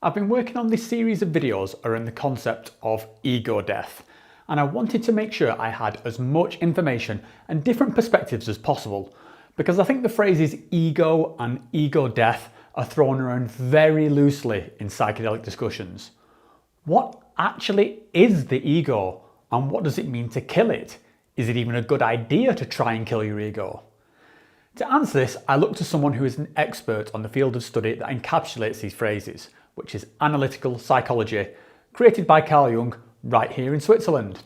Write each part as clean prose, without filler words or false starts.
I've been working on this series of videos around the concept of ego death, and I wanted to make sure I had as much information and different perspectives as possible, because I think the phrases ego and ego death are thrown around very loosely in psychedelic discussions. What actually is the ego, and what does it mean to kill it? Is it even a good idea to try and kill your ego? To answer this, I looked to someone who is an expert on the field of study that encapsulates these phrases, which is analytical psychology, created by Carl Jung right here in Switzerland.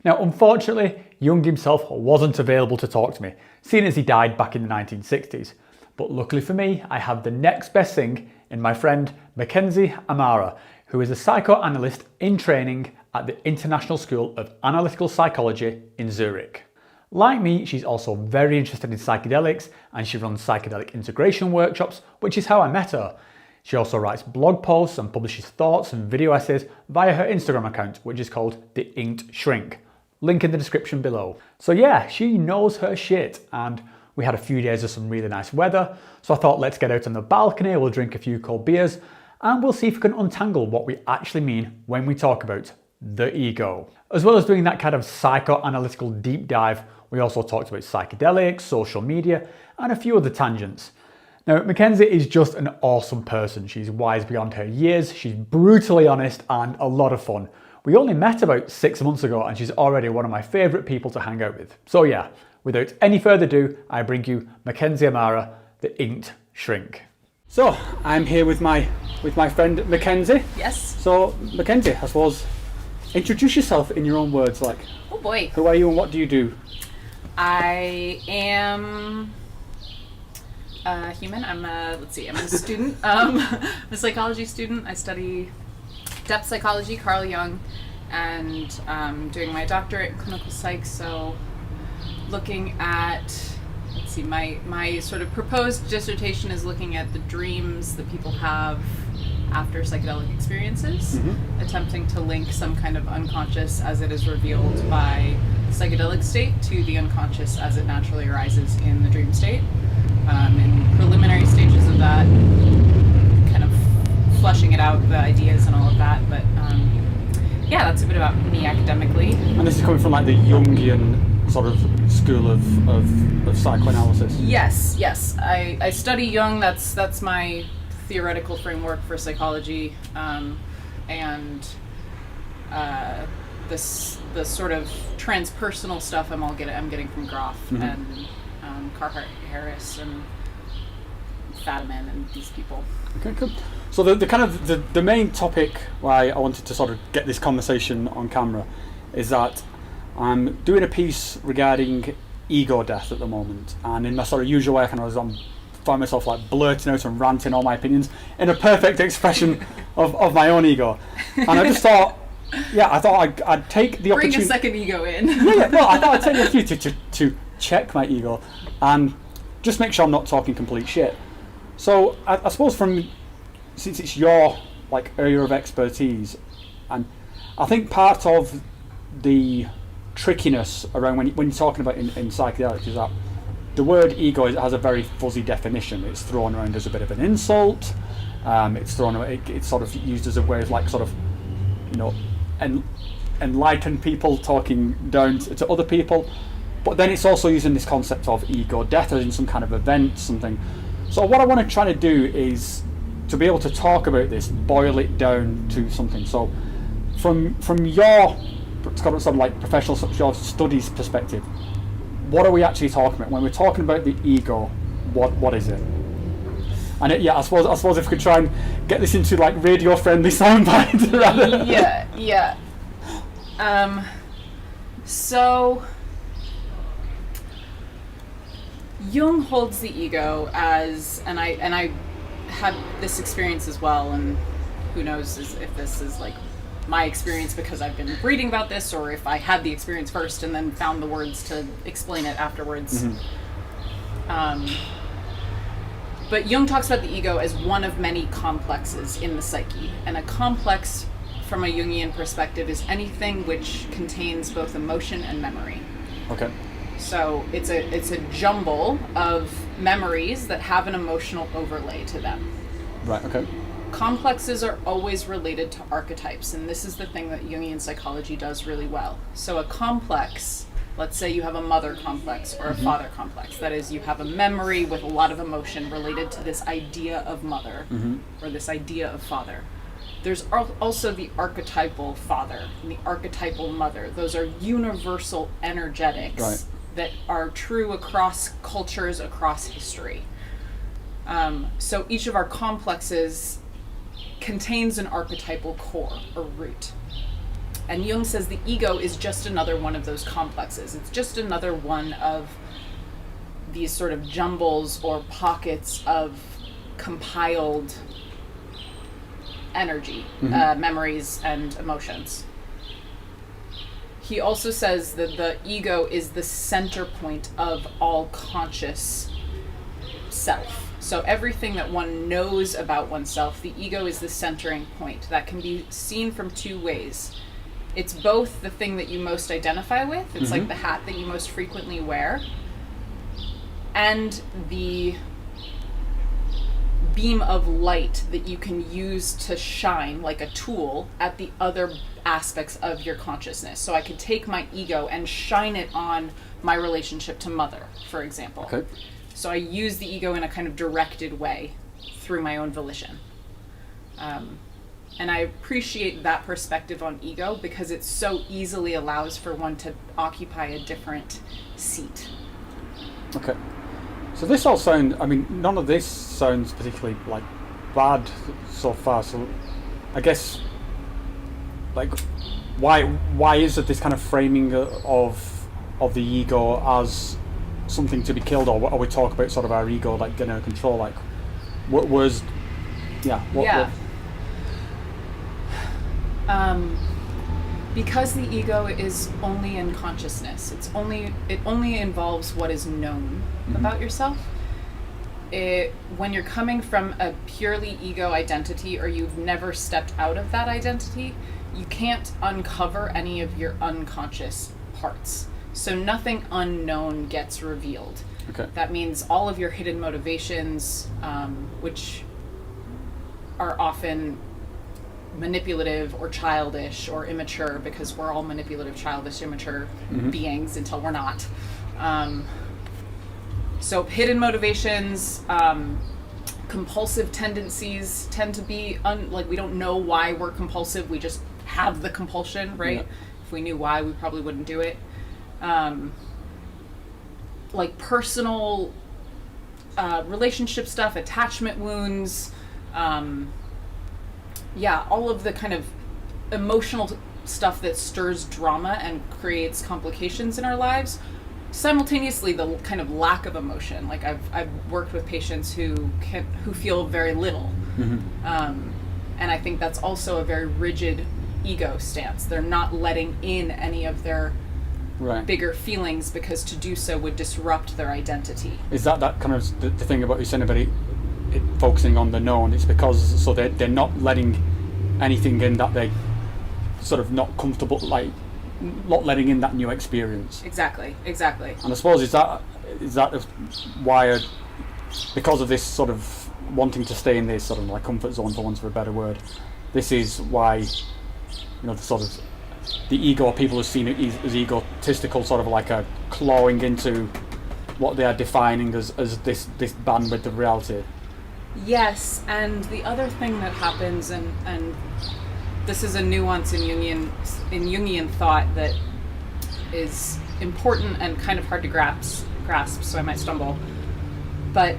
Now, unfortunately, Jung himself wasn't available to talk to me, seeing as he died back in the 1960s. But luckily for me, I have the next best thing in my friend Mackenzie Amara, who is a psychoanalyst in training at the International School of Analytical Psychology in Zurich. Like me, she's also very interested in psychedelics, and she runs psychedelic integration workshops, which is how I met her. She also writes blog posts and publishes thoughts and video essays via her Instagram account, which is called The Inked Shrink. Link in the description below. So yeah, she knows her shit, and we had a few days of some really nice weather, so I thought let's get out on the balcony, we'll drink a few cold beers, and we'll see if we can untangle what we actually mean when we talk about the ego. As well as doing that kind of psychoanalytical deep dive, we also talked about psychedelics, social media, and a few other tangents. Now, Mackenzie is just an awesome person. She's wise beyond her years, she's brutally honest, and a lot of fun. We only met about 6 months ago, and she's already one of my favourite people to hang out with. So yeah, without any further ado, I bring you Mackenzie Amara, the Inked Shrink. So, I'm here with my friend Mackenzie. Yes. So, Mackenzie, I suppose, introduce yourself in your own words, like, oh boy, who are you and what do you do? I am a human. I'm a student. I'm a psychology student. I study depth psychology, Carl Jung, and doing my doctorate in clinical psych. So, looking at, my sort of proposed dissertation is looking at the dreams that people have after psychedelic experiences, attempting to link some kind of unconscious as it is revealed by psychedelic state to the unconscious as it naturally arises in the dream state. In preliminary stages of that, kind of fleshing it out, the ideas and all of that, but yeah, that's a bit about me academically. And this is coming from like the Jungian sort of school of psychoanalysis? Yes. I study Jung, that's my theoretical framework for psychology, and the sort of transpersonal stuff I'm getting from Groff and Carhart Harris and Fadiman and these people. Okay, cool. So the main topic why I wanted to sort of get this conversation on camera is that I'm doing a piece regarding ego death at the moment, and in my sort of usual way I find myself like blurting out and ranting all my opinions in a perfect expression of my own ego. And I just thought, I'd take the opportunity. Bring a second ego in. I thought I'd take the opportunity to check my ego and just make sure I'm not talking complete shit. So I suppose since it's your like area of expertise, and I think part of the trickiness around when you're talking about in psychedelics is that the word ego has a very fuzzy definition. It's thrown around as a bit of an insult. It's sort of used as a way of like sort of, enlightened people talking down to other people. But then it's also using this concept of ego death as in some kind of event, something. So what I want to try to do is to be able to talk about this, boil it down to something. So from your sort of like professional your studies perspective, what are we actually talking about when we're talking about the ego? What is it? And I suppose if we could try and get this into like radio friendly soundbites. Yeah. So Jung holds the ego as, and I had this experience as well, and who knows if this is like my experience because I've been reading about this, or if I had the experience first and then found the words to explain it afterwards. But Jung talks about the ego as one of many complexes in the psyche, and a complex from a Jungian perspective is anything which contains both emotion and memory. Okay. So it's a jumble of memories that have an emotional overlay to them. Right, okay. complexes are always related to archetypes, and this is the thing that Jungian psychology does really well. So a complex, let's say you have a mother complex or a father complex. That is, you have a memory with a lot of emotion related to this idea of mother or this idea of father. There's also the archetypal father and the archetypal mother. Those are universal energetics that are true across cultures, across history. So each of our complexes contains an archetypal core or root. And Jung says the ego is just another one of those complexes. It's just another one of these sort of jumbles or pockets of compiled energy, memories and emotions. He also says that the ego is the center point of all conscious self. So everything that one knows about oneself, the ego is the centering point. That can be seen from two ways. It's both the thing that you most identify with, it's like the hat that you most frequently wear, and the beam of light that you can use to shine like a tool at the other aspects of your consciousness. So I could take my ego and shine it on my relationship to mother, for example. Okay. So I use the ego in a kind of directed way through my own volition. And I appreciate that perspective on ego because it so easily allows for one to occupy a different seat. Okay. So this all sounds, I mean, none of this sounds particularly like bad so far. So I guess, like, why is it this kind of framing of the ego as something to be killed, or we talk about sort of our ego like getting out of control? Like, what was, because the ego is only in consciousness. It only involves what is known about yourself. When you're coming from a purely ego identity, or you've never stepped out of that identity, you can't uncover any of your unconscious parts. So nothing unknown gets revealed. Okay. That means all of your hidden motivations, which are often manipulative or childish or immature, because we're all manipulative, childish, immature beings until we're not. So hidden motivations, compulsive tendencies tend to be like we don't know why we're compulsive, we just have the compulsion, right? Yeah. If we knew why, we probably wouldn't do it. Like personal relationship stuff, attachment wounds, all of the kind of emotional stuff that stirs drama and creates complications in our lives. Simultaneously, the kind of lack of emotion. Like I've worked with patients who feel very little, and I think that's also a very rigid ego stance. They're not letting in any of their bigger feelings, because to do so would disrupt their identity. Is that kind of the thing about you saying about it focusing on the known? It's because so they're not letting anything in that they sort of not comfortable, like not letting in that new experience. Exactly. And I suppose is that why, because of this sort of wanting to stay in this sort of like comfort zone, for want of a better word, this is why, the sort of the ego, people have seen it as egotistical, sort of like a clawing into what they are defining as this bandwidth of reality. Yes, and the other thing that happens, and this is a nuance in Jungian thought that is important and kind of hard to grasp, so I might stumble. But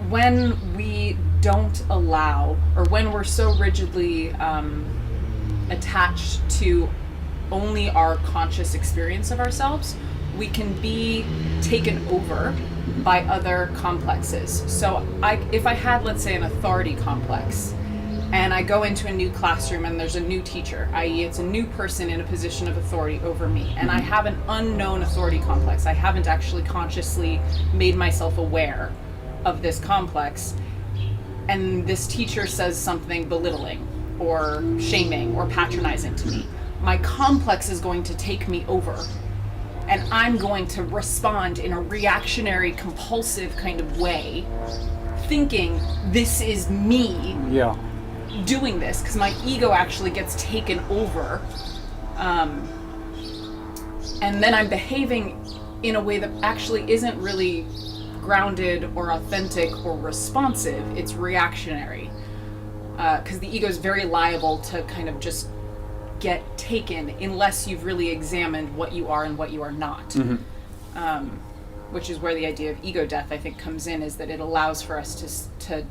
when we don't allow, or when we're so rigidly attached to only our conscious experience of ourselves, we can be taken over by other complexes. So if I had, let's say, an authority complex, and I go into a new classroom and there's a new teacher, i.e. it's a new person in a position of authority over me, and I have an unknown authority complex, I haven't actually consciously made myself aware of this complex, and this teacher says something belittling or shaming or patronizing to me, my complex is going to take me over, and I'm going to respond in a reactionary, compulsive kind of way thinking this is me Yeah. doing this, because my ego actually gets taken over, and then I'm behaving in a way that actually isn't really grounded or authentic or responsive. It's reactionary, because the ego is very liable to kind of just get taken unless you've really examined what you are and what you are not. Which is where the idea of ego death, I think, comes in, is that it allows for us to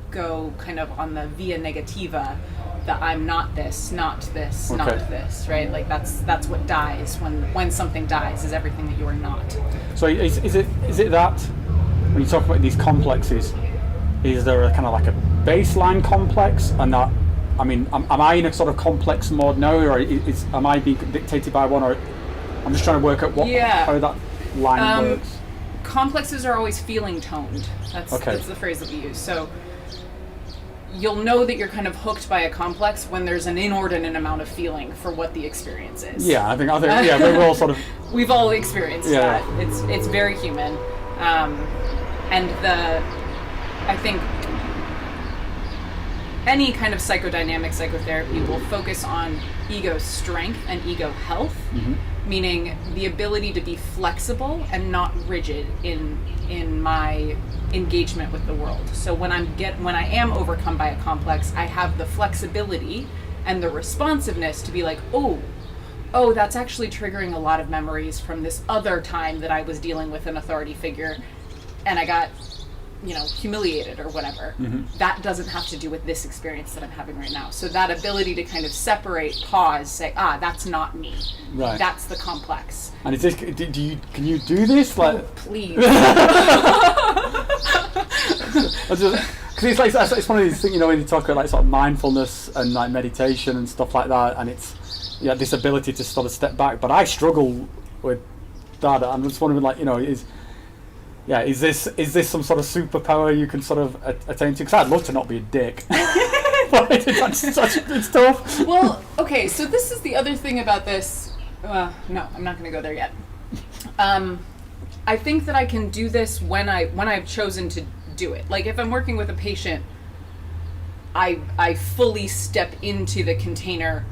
go kind of on the via negativa, that I'm not this, not this, not this, right? Like that's what dies when something dies, is everything that you are not. So is it that when you talk about these complexes, is there a kind of like a baseline complex, and that, I mean, am I in a sort of complex mode now, or am I being dictated by one, or I'm just trying to work out how that line works? Complexes are always feeling toned. That's the phrase that we use. So you'll know that you're kind of hooked by a complex when there's an inordinate amount of feeling for what the experience is. Yeah, I think yeah, we're all sort of... We've all experienced that. It's very human. And I think any kind of psychodynamic psychotherapy will focus on ego strength and ego health, meaning the ability to be flexible and not rigid in my engagement with the world. So when I am overcome by a complex, I have the flexibility and the responsiveness to be like, oh, that's actually triggering a lot of memories from this other time that I was dealing with an authority figure and I got, humiliated or whatever. That doesn't have to do with this experience that I'm having right now. So that ability to kind of separate, pause, say, that's not me. Right. That's the complex. And is this, can you do this? Like, please. Because it's one of these things, when you talk about like sort of mindfulness and like meditation and stuff like that, and it's this ability to sort of step back. But I struggle with that. I'm just wondering, like, is this some sort of superpower you can sort of attain to? Because I'd love to not be a dick. But it's tough. Well, okay, so this is the other thing about this. No, I'm not going to go there yet. I think that I can do this when I've chosen to do it. Like if I'm working with a patient, I fully step into the container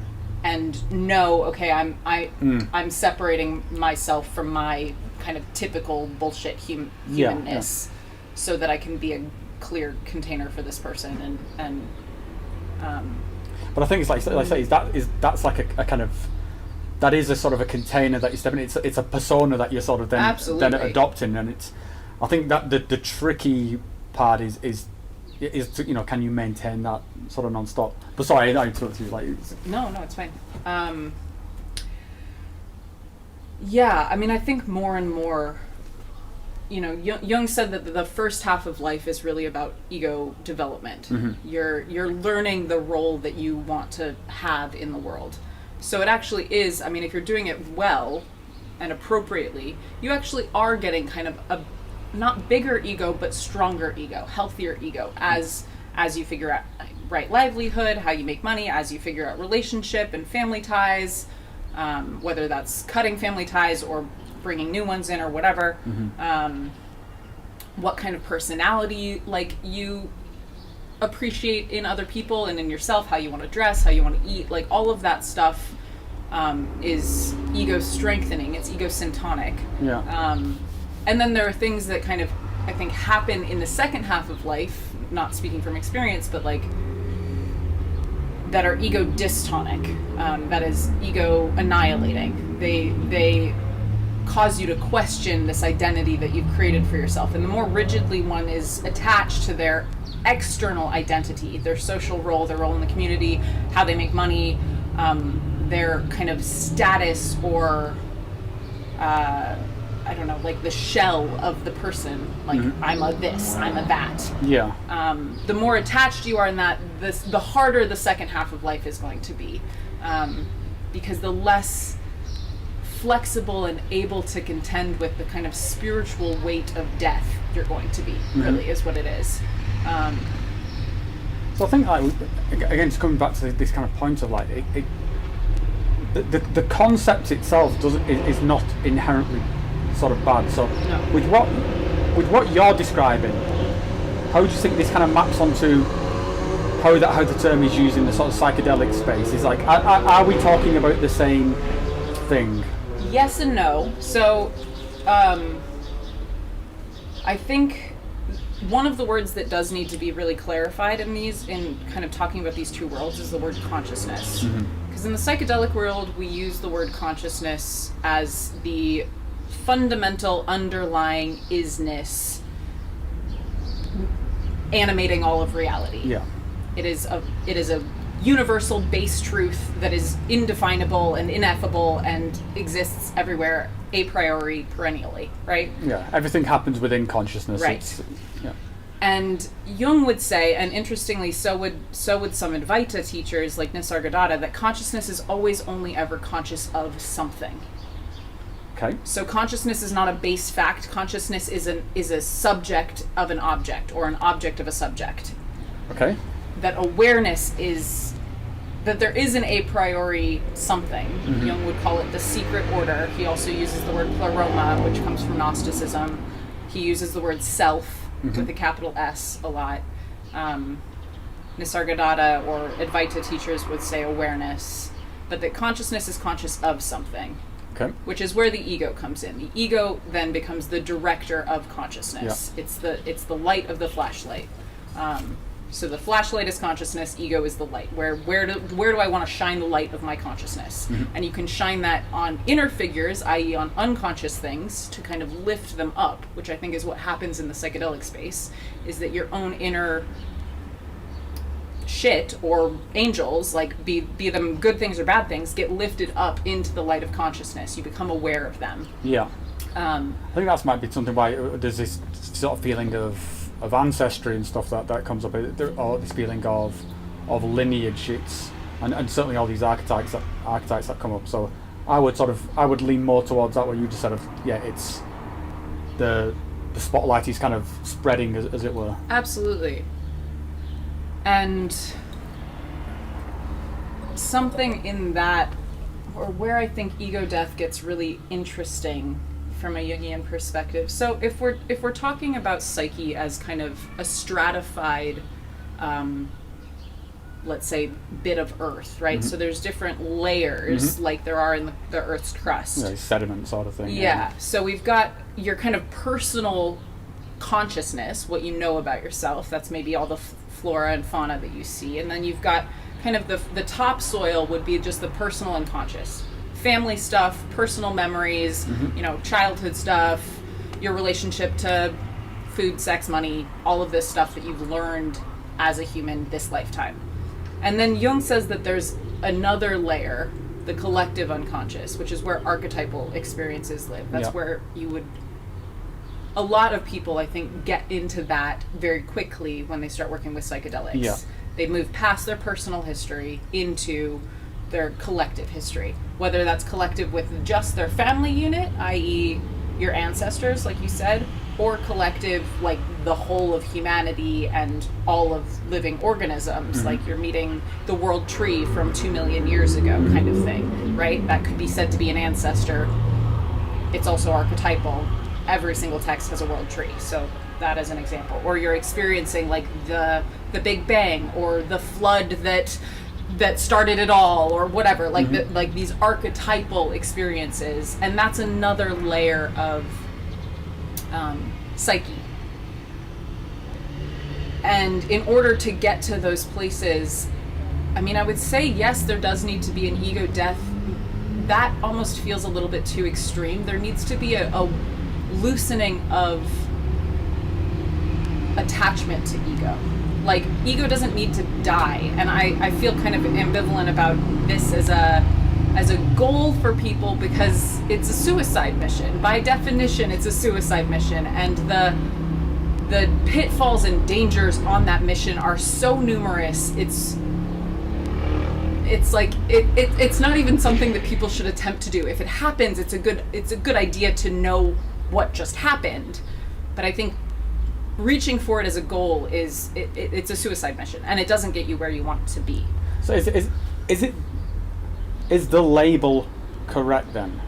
and know, okay, I'm separating myself from my kind of typical bullshit humanness, so that I can be a clear container for this person. And but I think it's like I say, that's like a kind of, that is a sort of a container that you're stepping in. It's a persona that you're sort of then adopting, and I think that the tricky part is to, can you maintain that sort of non-stop? But sorry, I interrupted you. No, it's fine. Yeah, I mean, I think more and more, Jung said that the first half of life is really about ego development. You're learning the role that you want to have in the world. So it actually is, I mean, if you're doing it well and appropriately, you actually are getting kind of a not bigger ego, but stronger ego, healthier ego, as you figure out right livelihood, how you make money, as you figure out relationship and family ties, whether that's cutting family ties or bringing new ones in or whatever. What kind of personality you appreciate in other people and in yourself, how you want to dress, how you want to eat, like all of that stuff is ego strengthening. It's ego syntonic. And then there are things that kind of, I think, happen in the second half of life, not speaking from experience, but that are ego dystonic, that is ego annihilating. They cause you to question this identity that you've created for yourself. And the more rigidly one is attached to their external identity, their social role, their role in the community, how they make money, their kind of status or I don't know, like the shell of the person, like I'm a this, I'm a that. The more attached you are in that, the harder the second half of life is going to be, because the less flexible and able to contend with the kind of spiritual weight of death you're going to be, really is what it is. So I think, again, just coming back to this kind of point of the concept itself is not inherently sort of bad. So with what you're describing, how do you think this kind of maps onto how the term is used in the sort of psychedelic space? Is like, are we talking about the same thing? Yes and no. So, I think one of the words that does need to be really clarified in kind of talking about these two worlds is the word consciousness. Because in the psychedelic world, we use the word consciousness as the fundamental underlying isness animating all of reality. Yeah. It is a universal base truth that is indefinable and ineffable and exists everywhere a priori perennially, right? Yeah, everything happens within consciousness. Right. Yeah. And Jung would say, and interestingly, so would some Advaita teachers like Nisargadatta, that consciousness is always only ever conscious of something. Okay. So consciousness is not a base fact. Consciousness is a subject of an object, or an object of a subject. Okay. That awareness is that there is an a priori something. Jung would call it the secret order. He also uses the word pleroma, which comes from Gnosticism. He uses the word self with a capital S a lot. Nisargadatta or Advaita teachers would say awareness, but that consciousness is conscious of something. Okay. Which is where the ego comes in. The ego then becomes the director of consciousness. Yeah. It's the light of the flashlight. So the flashlight is consciousness, ego is the light. Where do I want to shine the light of my consciousness? And you can shine that on inner figures, i.e. on unconscious things, to kind of lift them up, which I think is what happens in the psychedelic space, is that your own inner shit or angels, like be them good things or bad things, get lifted up into the light of consciousness. You become aware of them. Yeah. I think that might be something why there's this sort of feeling of ancestry and stuff that comes up, or this feeling of lineage. And certainly all these archetypes that come up. So I would lean more towards that, what you just said of, it's the spotlight is kind of spreading as it were. Absolutely. And something in that, or where I think ego death gets really interesting from a Jungian perspective. So if we're talking about psyche as kind of a stratified, let's say, bit of earth, right? So there's different layers, like there are in the Earth's crust. Yeah, sediment sort of thing. Yeah. So we've got your kind of personal consciousness, what you know about yourself. That's maybe all the flora and fauna that you see, and then you've got kind of the topsoil would be just the personal unconscious. Family stuff, personal memories, childhood stuff, your relationship to food, sex, money, all of this stuff that you've learned as a human this lifetime. And then Jung says that there's another layer, the collective unconscious, which is where archetypal experiences live. That's where you would, a lot of people, I think, get into that very quickly when they start working with psychedelics. Yeah. They move past their personal history into their collective history, whether that's collective with just their family unit, i.e. your ancestors, like you said, or collective like the whole of humanity and all of living organisms, like you're meeting the world tree from 2 million years ago kind of thing, right? That could be said to be an ancestor. It's also archetypal. Every single text has a world tree, so that as an example. Or you're experiencing like the Big Bang or the flood that started it all, or whatever, like like these archetypal experiences, and that's another layer of psyche. And in order to get to those places, I mean, I would say yes, there does need to be an ego death. That almost feels a little bit too extreme. There needs to be a loosening of attachment to ego. Like, ego doesn't need to die, and I feel kind of ambivalent about this as a goal for people, because it's a suicide mission. By definition, it's a suicide mission, and the pitfalls and dangers on that mission are so numerous. It's like it's not even something that people should attempt to do. If it happens, it's a good idea to know what just happened, but I think reaching for it as a goal it's a suicide mission, and it doesn't get you where you want to be. So is the label correct then?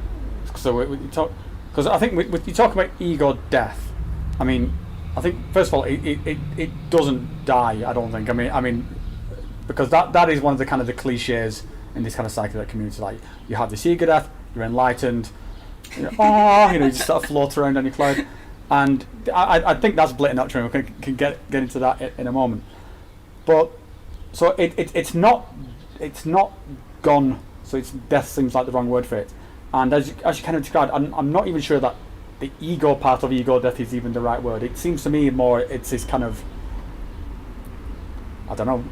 So we talk, because I think when you talk about ego death, I mean, I think first of all, it doesn't die. I don't think. I mean, because that is one of the kind of the cliches in this kind of psychedelic community. Like, you have this ego death, you're enlightened, you just sort of float around on your cloud, and I think that's blatant not true. We can get into that in a moment. But so it's not gone. So it's death seems like the wrong word for it. And as you kind of described, I'm not even sure that the ego part of ego death is even the right word. It seems to me more it's this kind of, I don't know,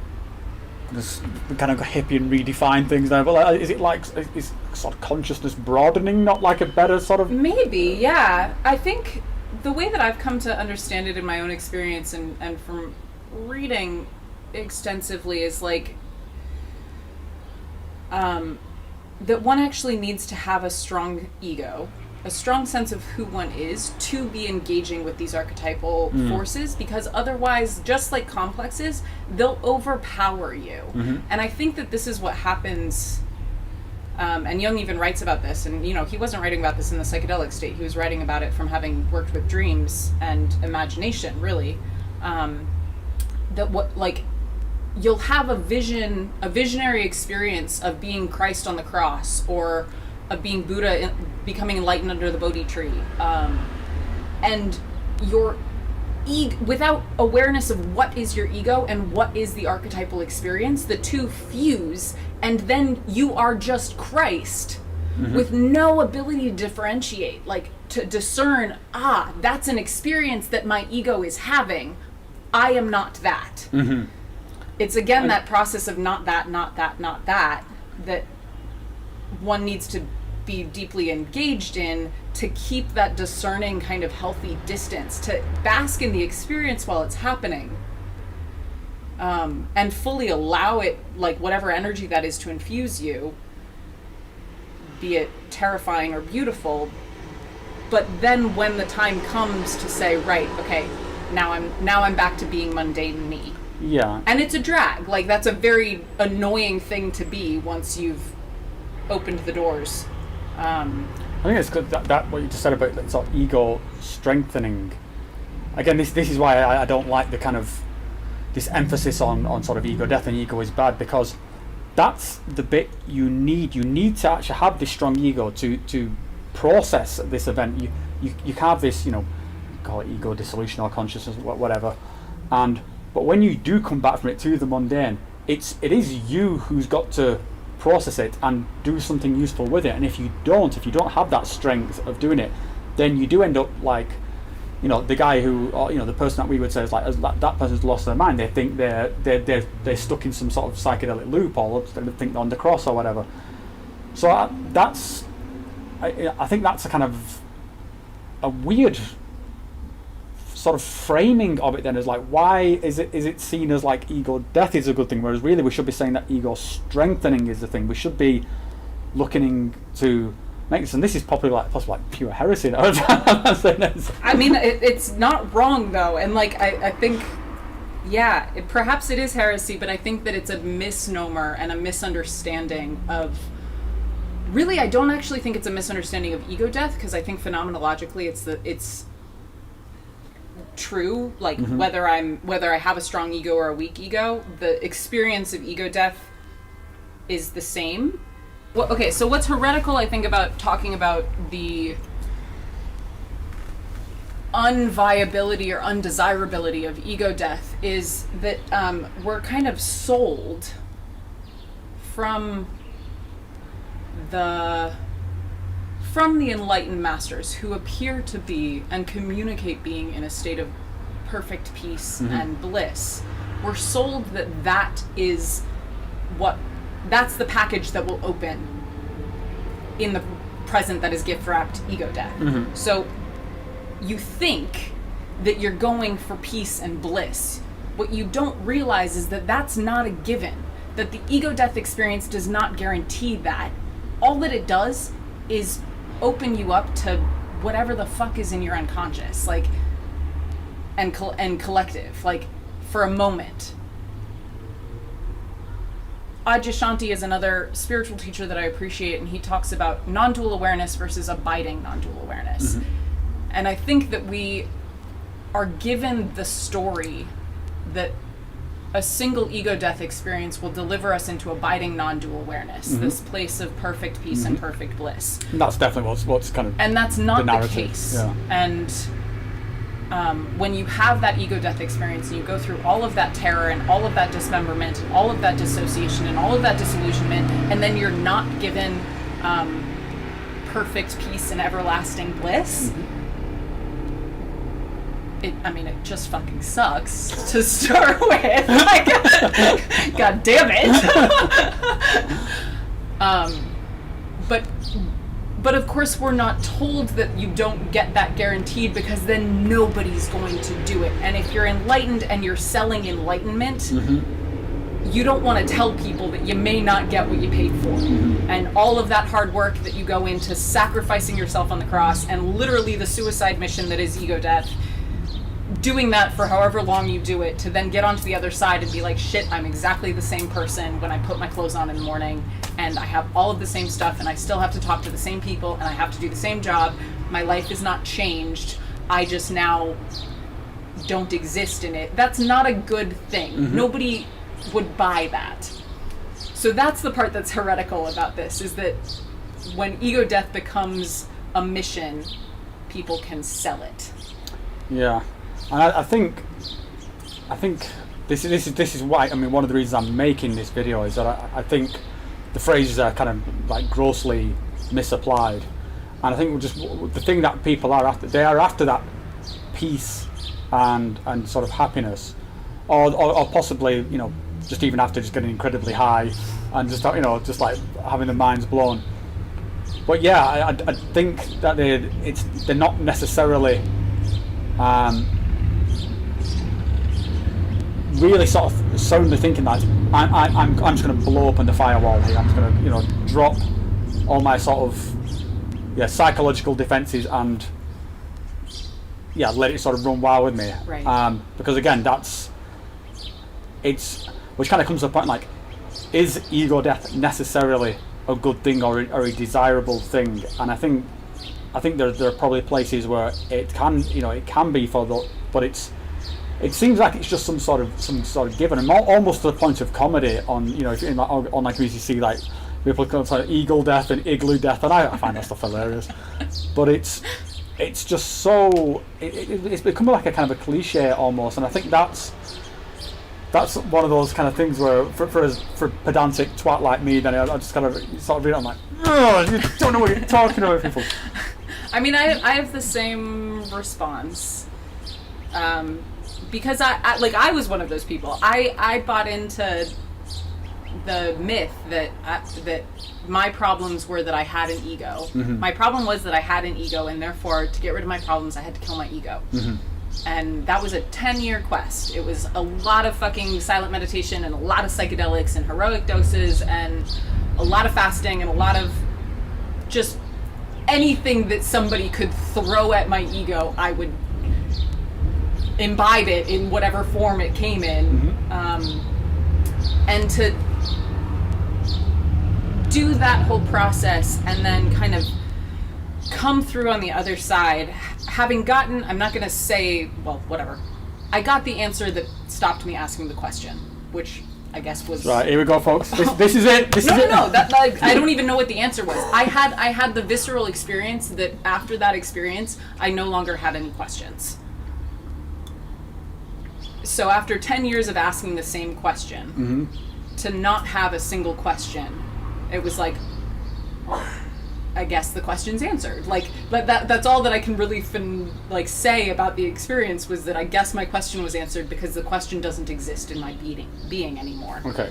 just kind of hippie and redefine things now. But is it like, is sort of consciousness broadening not like a better sort of? Maybe, yeah. I think the way that I've come to understand it in my own experience and from reading extensively is like that one actually needs to have a strong ego, a strong sense of who one is to be engaging with these archetypal forces, because otherwise, just like complexes, they'll overpower you. And I think that this is what happens, and Jung even writes about this, and he wasn't writing about this in the psychedelic state, he was writing about it from having worked with dreams and imagination, really. That what, like, you'll have a visionary experience of being Christ on the cross, or of being Buddha becoming enlightened under the Bodhi tree, and your without awareness of what is your ego and what is the archetypal experience, the two fuse, and then you are just Christ, with no ability to differentiate, like to discern, that's an experience that my ego is having, I am not that. It's again that process of not that that one needs to be deeply engaged in, to keep that discerning kind of healthy distance, to bask in the experience while it's happening, and fully allow it, like whatever energy that is, to infuse you, be it terrifying or beautiful. But then when the time comes to say, right, okay, now I'm back to being mundane me. Yeah. And it's a drag. Like, that's a very annoying thing to be once you've opened the doors. I think it's good that what you just said about sort of ego strengthening. Again, this is why I don't like the kind of this emphasis on sort of ego death and ego is bad, because that's the bit you need. You need to actually have this strong ego to process this event. You have this, call it ego dissolution or consciousness, whatever, but when you do come back from it to the mundane, it is you who's got to process it and do something useful with it. And if you don't have that strength of doing it, then you do end up like, the guy who, or, the person that we would say is like, that person's lost their mind. They think they're stuck in some sort of psychedelic loop, or they think they're on the cross or whatever. So I think that's a kind of a weird sort of framing of it then, is like, why is it seen as like ego death is a good thing, whereas really we should be saying that ego strengthening is the thing. We should be looking to make this, and this is possibly like pure heresy now. I mean, it's not wrong though, and like I think, yeah, perhaps it is heresy, but I think that it's a misnomer and a misunderstanding of, really, I don't actually think it's a misunderstanding of ego death, because I think phenomenologically it's true, like whether I have a strong ego or a weak ego, the experience of ego death is the same. Okay, so what's heretical, I think, about talking about the unviability or undesirability of ego death is that we're kind of sold from the enlightened masters, who appear to be and communicate being in a state of perfect peace and bliss. We're sold that is that's the package that will open in the present that is gift wrapped ego death. So you think that you're going for peace and bliss. What you don't realize is that that's not a given, that the ego death experience does not guarantee that. All that it does is open you up to whatever the fuck is in your unconscious, like, and collective, like, for a moment. Adyashanti is another spiritual teacher that I appreciate, and he talks about non-dual awareness versus abiding non-dual awareness. And I think that we are given the story that a single ego death experience will deliver us into abiding non-dual awareness, this place of perfect peace and perfect bliss. And that's definitely what's kind of and that's not the the case. Yeah. And when you have that ego death experience and you go through all of that terror and all of that dismemberment and all of that dissociation and all of that disillusionment, and then you're not given perfect peace and everlasting bliss, it just fucking sucks to start with. Like, God damn it. But of course we're not told that you don't get that guaranteed, because then nobody's going to do it. And if you're enlightened and you're selling enlightenment, you don't want to tell people that you may not get what you paid for. And all of that hard work that you go into sacrificing yourself on the cross, and literally the suicide mission that is ego death, doing that for however long you do it, to then get onto the other side and be like, shit, I'm exactly the same person when I put my clothes on in the morning, and I have all of the same stuff, and I still have to talk to the same people, and I have to do the same job. My life is not changed. I just now don't exist in it. That's not a good thing. Nobody would buy that. So that's the part that's heretical about this, is that when ego death becomes a mission, people can sell it. Yeah. And I think this is why, one of the reasons I'm making this video is that I think the phrases are kind of like grossly misapplied, and I think the thing that people are after, they are after that peace and sort of happiness, or possibly, just even after just getting incredibly high and just like having their minds blown. But yeah, I think that they're not necessarily really sort of soundly thinking that I'm just going to blow open the firewall here. I'm just going to drop all my sort of psychological defenses and let it sort of run wild with me. Right. Because again, which kind of comes to the point, like, is ego death necessarily a good thing or a desirable thing? And I think there are probably places where it can be but it seems like it's just some sort of given, and almost to the point of comedy on on like you see like people call it eagle death and igloo death, and I find that stuff hilarious. But it's just so it's become like a kind of a cliche almost, and I think that's one of those kind of things where for pedantic twat like me, then I just kind of sort of read it, I'm like, oh, you don't know what you're talking about, people. I have the same response. Because I was one of those people. I bought into the myth that my problems were that I had an ego. My problem was that I had an ego, and therefore to get rid of my problems I had to kill my ego. And that was a 10-year quest. It was a lot of fucking silent meditation and a lot of psychedelics and heroic doses and a lot of fasting and a lot of just anything that somebody could throw at my ego, I would imbibe it in whatever form it came in. And to do that whole process and then kind of come through on the other side, having gotten, I'm not going to say, well, whatever. I got the answer that stopped me asking the question, which I guess was... Right, here we go, folks. This is it. No. I don't even know what the answer was. I had the visceral experience that after that experience, I no longer had any questions. So after 10 years of asking the same question, to not have a single question, it was like, I guess the question's answered. Like, but that's all that I can really say about the experience, was that I guess my question was answered because the question doesn't exist in my being anymore. Okay.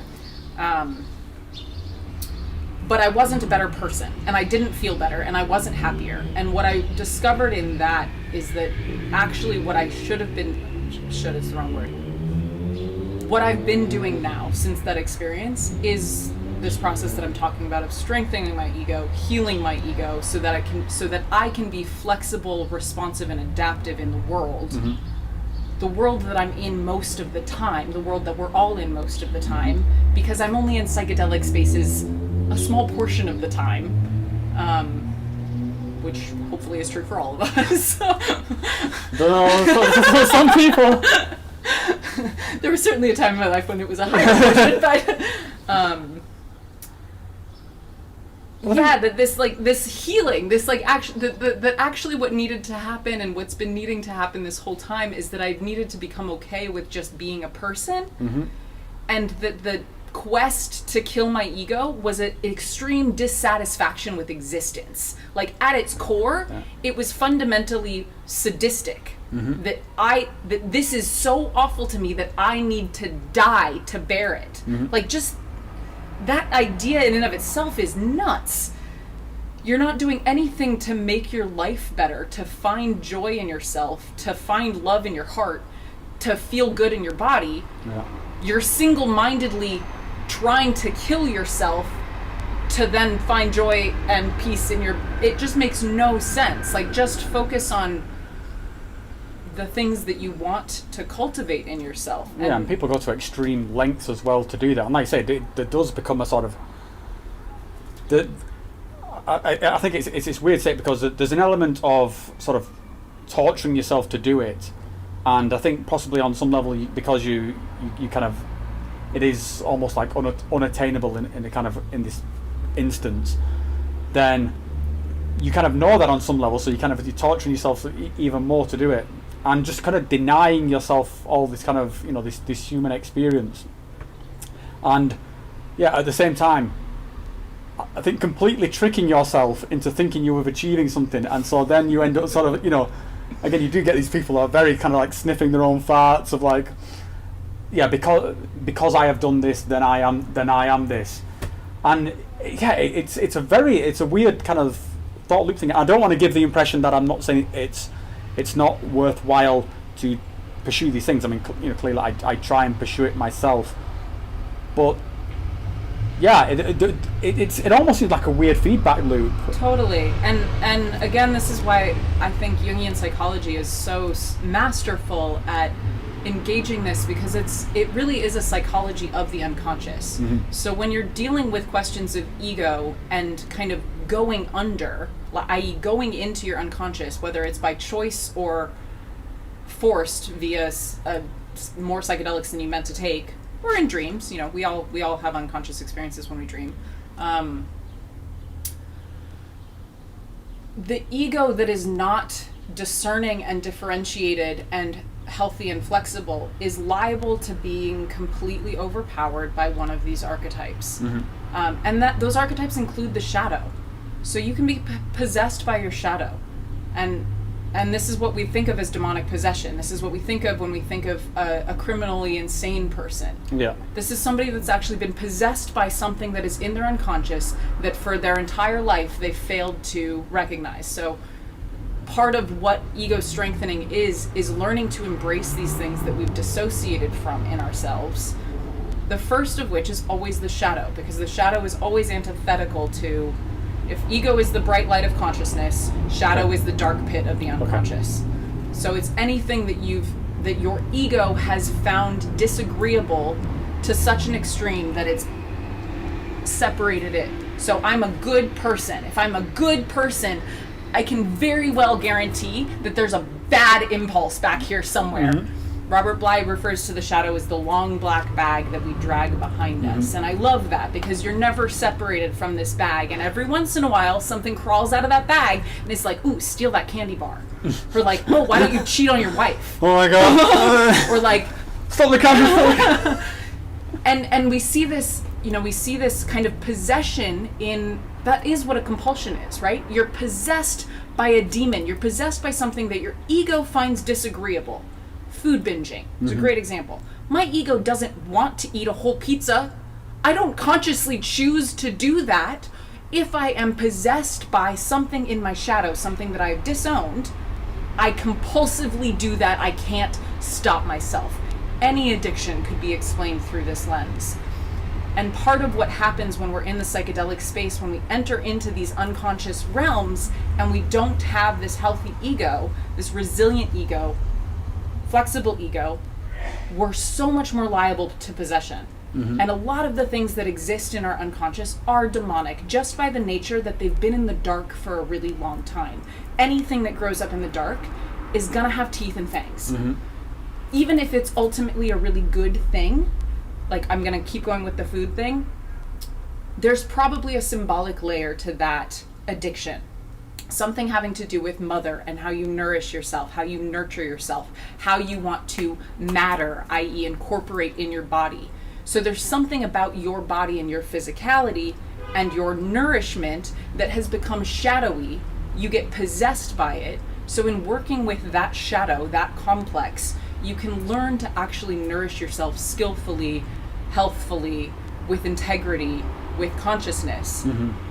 But I wasn't a better person, and I didn't feel better, and I wasn't happier. And what I discovered in that is that actually what I should is the wrong word. What I've been doing now since that experience is this process that I'm talking about of strengthening my ego, healing my ego, so that I can be flexible, responsive, and adaptive in the world. The world that I'm in most of the time, the world that we're all in most of the time, because I'm only in psychedelic spaces a small portion of the time. which hopefully is true for all of us. Some people. There was certainly a time in my life when it was a higher portion, but that this healing, this like that actually what needed to happen and what's been needing to happen this whole time is that I needed to become okay with just being a person, and that the quest to kill my ego was an extreme dissatisfaction with existence. Like at its core, it was fundamentally sadistic. That this is so awful to me that I need to die to bear it. Like just that idea in and of itself is nuts. You're not doing anything to make your life better, to find joy in yourself, to find love in your heart, to feel good in your body. You're single-mindedly trying to kill yourself to then find joy and peace in your... It just makes no sense. Like, just focus on the things that you want to cultivate in yourself. And people go to extreme lengths as well to do that. And like I say, it does become a sort of... I think it's weird to say it because there's an element of sort of torturing yourself to do it. And I think possibly on some level, because you kind of... It is almost like unattainable in a kind of in this instance. Then you kind of know that on some level, so you're torturing yourself even more to do it, and just kind of denying yourself all this kind of this human experience. And at the same time, I think completely tricking yourself into thinking you were achieving something, and so then you end up sort of again you do get these people who are very kind of like sniffing their own farts of like. Because I have done this, then I am this, and it's a weird kind of thought loop thing. I don't want to give the impression that I'm not saying it's not worthwhile to pursue these things. I mean, clearly I try and pursue it myself, but it almost seems like a weird feedback loop. Totally, and again, this is why I think Jungian psychology is so masterful at engaging this, because it really is a psychology of the unconscious. So when you're dealing with questions of ego and kind of going under, i.e. going into your unconscious, whether it's by choice or forced via more psychedelics than you meant to take, or in dreams, we all have unconscious experiences when we dream. The ego that is not discerning and differentiated and healthy and flexible is liable to being completely overpowered by one of these archetypes. And that those archetypes include the shadow. So you can be possessed by your shadow. And this is what we think of as demonic possession. This is what we think of when we think of a criminally insane person. This is somebody that's actually been possessed by something that is in their unconscious that for their entire life they failed to recognize. So part of what ego strengthening is learning to embrace these things that we've dissociated from in ourselves. The first of which is always the shadow, because the shadow is always antithetical to, if ego is the bright light of consciousness, shadow is the dark pit of the unconscious. So it's anything that your ego has found disagreeable to such an extreme that it's separated it. So I'm a good person. If I'm a good person, I can very well guarantee that there's a bad impulse back here somewhere. Robert Bly refers to the shadow as the long black bag that we drag behind us. And I love that, because you're never separated from this bag. And every once in a while, something crawls out of that bag and it's like, ooh, steal that candy bar. Or like, oh, why don't you cheat on your wife? Oh my God. Or like, stop the camera. And we see this, we see this kind of possession in... That is what a compulsion is, right? You're possessed by a demon. You're possessed by something that your ego finds disagreeable. Food binging is a great example. My ego doesn't want to eat a whole pizza. I don't consciously choose to do that. If I am possessed by something in my shadow, something that I've disowned, I compulsively do that. I can't stop myself. Any addiction could be explained through this lens. And part of what happens when we're in the psychedelic space, when we enter into these unconscious realms and we don't have this healthy ego, this resilient ego, flexible ego, we're so much more liable to possession. And a lot of the things that exist in our unconscious are demonic, just by the nature that they've been in the dark for a really long time. Anything that grows up in the dark is gonna have teeth and fangs. Even if it's ultimately a really good thing, like I'm gonna keep going with the food thing, there's probably a symbolic layer to that addiction. Something having to do with mother and how you nourish yourself, how you nurture yourself, how you want to matter, i.e. incorporate in your body. So there's something about your body and your physicality and your nourishment that has become shadowy. You get possessed by it. So in working with that shadow, that complex, you can learn to actually nourish yourself skillfully, healthfully, with integrity, with consciousness.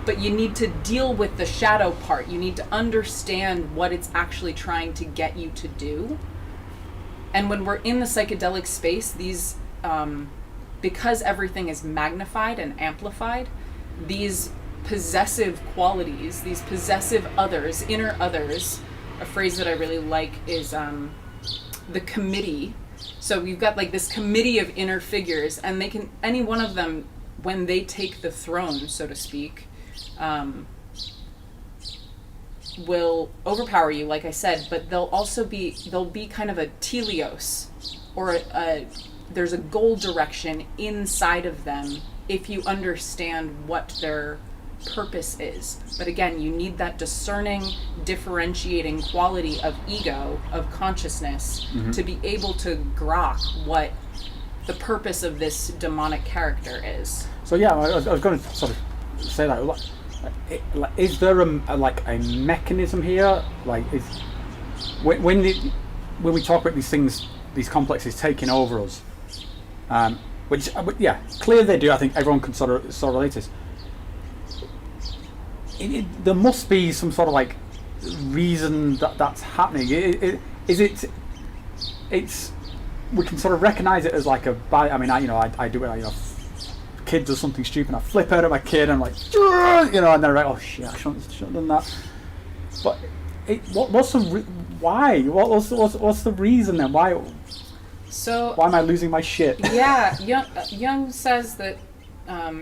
But you need to deal with the shadow part. You need to understand what it's actually trying to get you to do. And when we're in the psychedelic space, these because everything is magnified and amplified, these possessive qualities, these possessive others, inner others, a phrase that I really like is the committee. So we've got like this committee of inner figures, and they can, any one of them, when they take the throne, so to speak, will overpower you, like I said, but they'll be kind of a teleos, or there's a goal direction inside of them if you understand what their purpose is. But again, you need that discerning, differentiating quality of ego, of consciousness, to be able to grok what the purpose of this demonic character is. So yeah, I was going to sort of say that. Is there a mechanism here? Like, when we talk about these things, these complexes taking over us, which clearly they do. I think everyone can sort of relate to this. There must be some sort of like reason that's happening. It's we can sort of recognize it as like a bad. I mean, I do it. Kid does something stupid, I flip out at my kid, and I'm like, and they're like, oh shit, I shouldn't have done that. But what's the why? What's the reason then? Why am I losing my shit? Yeah, Jung says that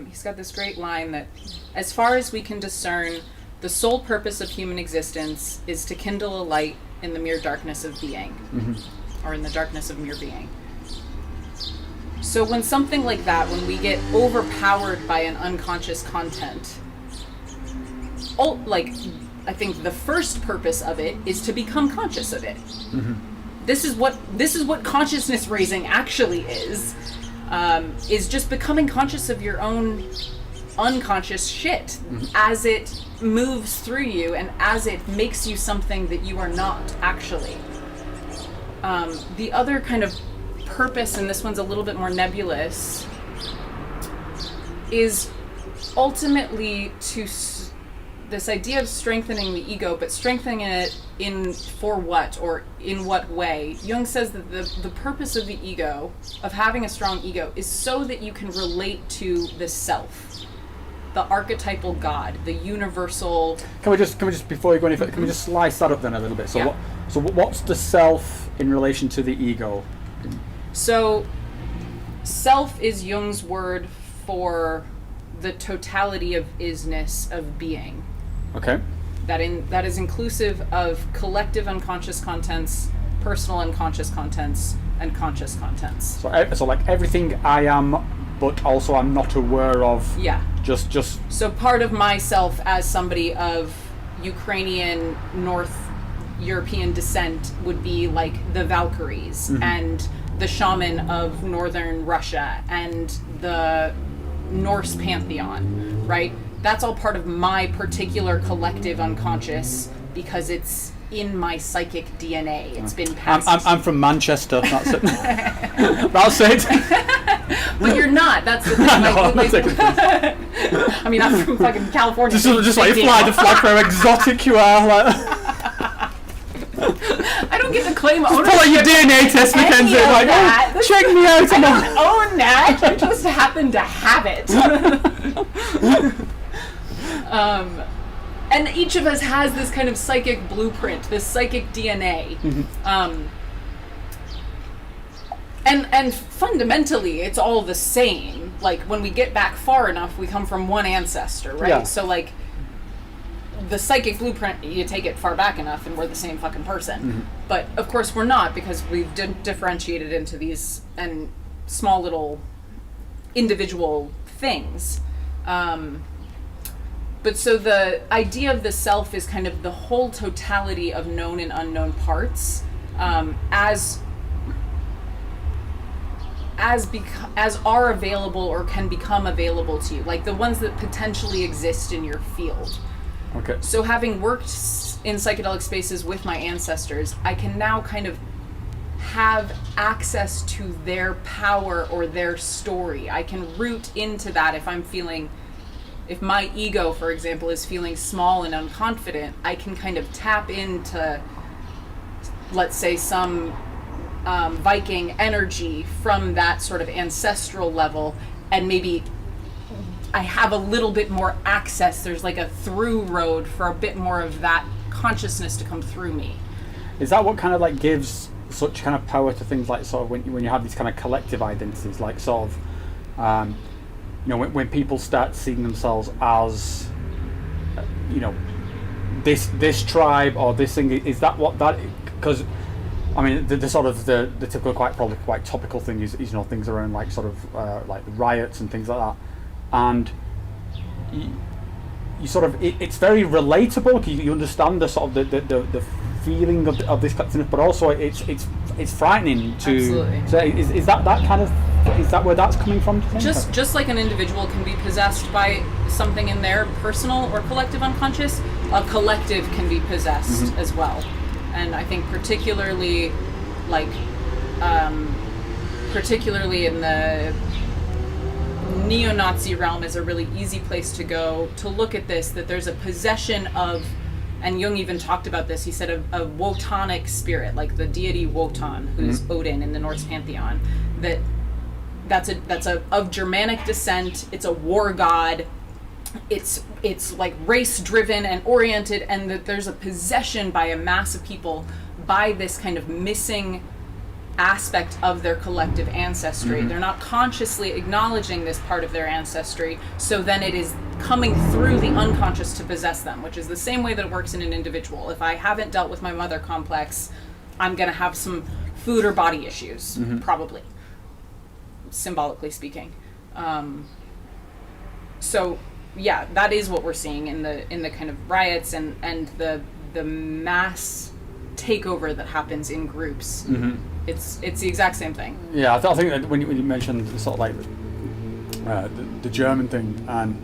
he's got this great line that, as far as we can discern, the sole purpose of human existence is to kindle a light in the mere darkness of being, or in the darkness of mere being. So when something like that, when we get overpowered by an unconscious content, I think the first purpose of it is to become conscious of it. This is what consciousness raising actually is just becoming conscious of your own unconscious shit as it moves through you and as it makes you something that you are not actually. The other kind of purpose, and this one's a little bit more nebulous, is ultimately to this idea of strengthening the ego, but strengthening it for what, or in what way. Jung says that the purpose of the ego, of having a strong ego, is so that you can relate to the self, the archetypal God, the universal. Can we just before you go any further, can we just slice that up then a little bit? So what's the self in relation to the ego? So, self is Jung's word for the totality of isness, of being. Okay. That is inclusive of collective unconscious contents, personal unconscious contents, and conscious contents. So like everything I am, but also I'm not aware of. Yeah. Just. So part of myself as somebody of Ukrainian, North European descent would be like the Valkyries and the shaman of northern Russia and the Norse pantheon, right? That's all part of my particular collective unconscious because it's in my psychic DNA. It's been passed. I'm from Manchester. That's it. That's it. But you're not. That's the thing. I mean, I'm from fucking California. Just like fly the flag for how exotic you are. Like. I don't get to claim ownership. Pull out your DNA test, Mackenzie. Like, check me out. I don't own that. I just happen to have it. And each of us has this kind of psychic blueprint, this psychic DNA. And fundamentally, it's all the same. like when we get back far enough, we come from one ancestor, right? Yeah. So like the psychic blueprint, you take it far back enough and we're the same fucking person. Mm-hmm. But of course we're not, because we've differentiated into these and small little individual things. But so the idea of the self is kind of the whole totality of known and unknown parts, as are available or can become available to you, like the ones that potentially exist in your field. Okay. So having worked in psychedelic spaces with my ancestors, I can now kind of have access to their power or their story. I can root into that if my ego, for example, is feeling small and unconfident, I can kind of tap into, let's say, some Viking energy from that sort of ancestral level, and maybe I have a little bit more access. There's like a through road for a bit more of that consciousness to come through me. Is that what kind of like gives such kind of power to things like sort of when you have these kind of collective identities, like sort of, when people start seeing themselves as, this tribe or this thing, is that what that, because I mean the sort of the typical probably quite topical thing is things around like sort of like riots and things like that, and you sort of it's very relatable. You understand the sort of the feeling of this kind of thing, but also it's frightening to. Absolutely. So is that kind of, is that where that's coming from? Do you think? Just like an individual can be possessed by something in their personal or collective unconscious, a collective can be possessed as well. And I think particularly in the neo-Nazi realm is a really easy place to go to look at this, that there's a possession of, and Jung even talked about this, he said a Wotanic spirit, like the deity Wotan, who's Odin in the Norse pantheon, that's of Germanic descent, it's a war god, it's like race driven and oriented, and that there's a possession by a mass of people by this kind of missing aspect of their collective ancestry. They're not consciously acknowledging this part of their ancestry, so then it is coming through the unconscious to possess them, which is the same way that it works in an individual. If I haven't dealt with my mother complex, I'm going to have some food or body issues, probably, symbolically speaking. So yeah, that is what we're seeing in the kind of riots and the mass takeover that happens in groups. It's the exact same thing. Yeah, I think that when you mentioned sort of like the German thing, and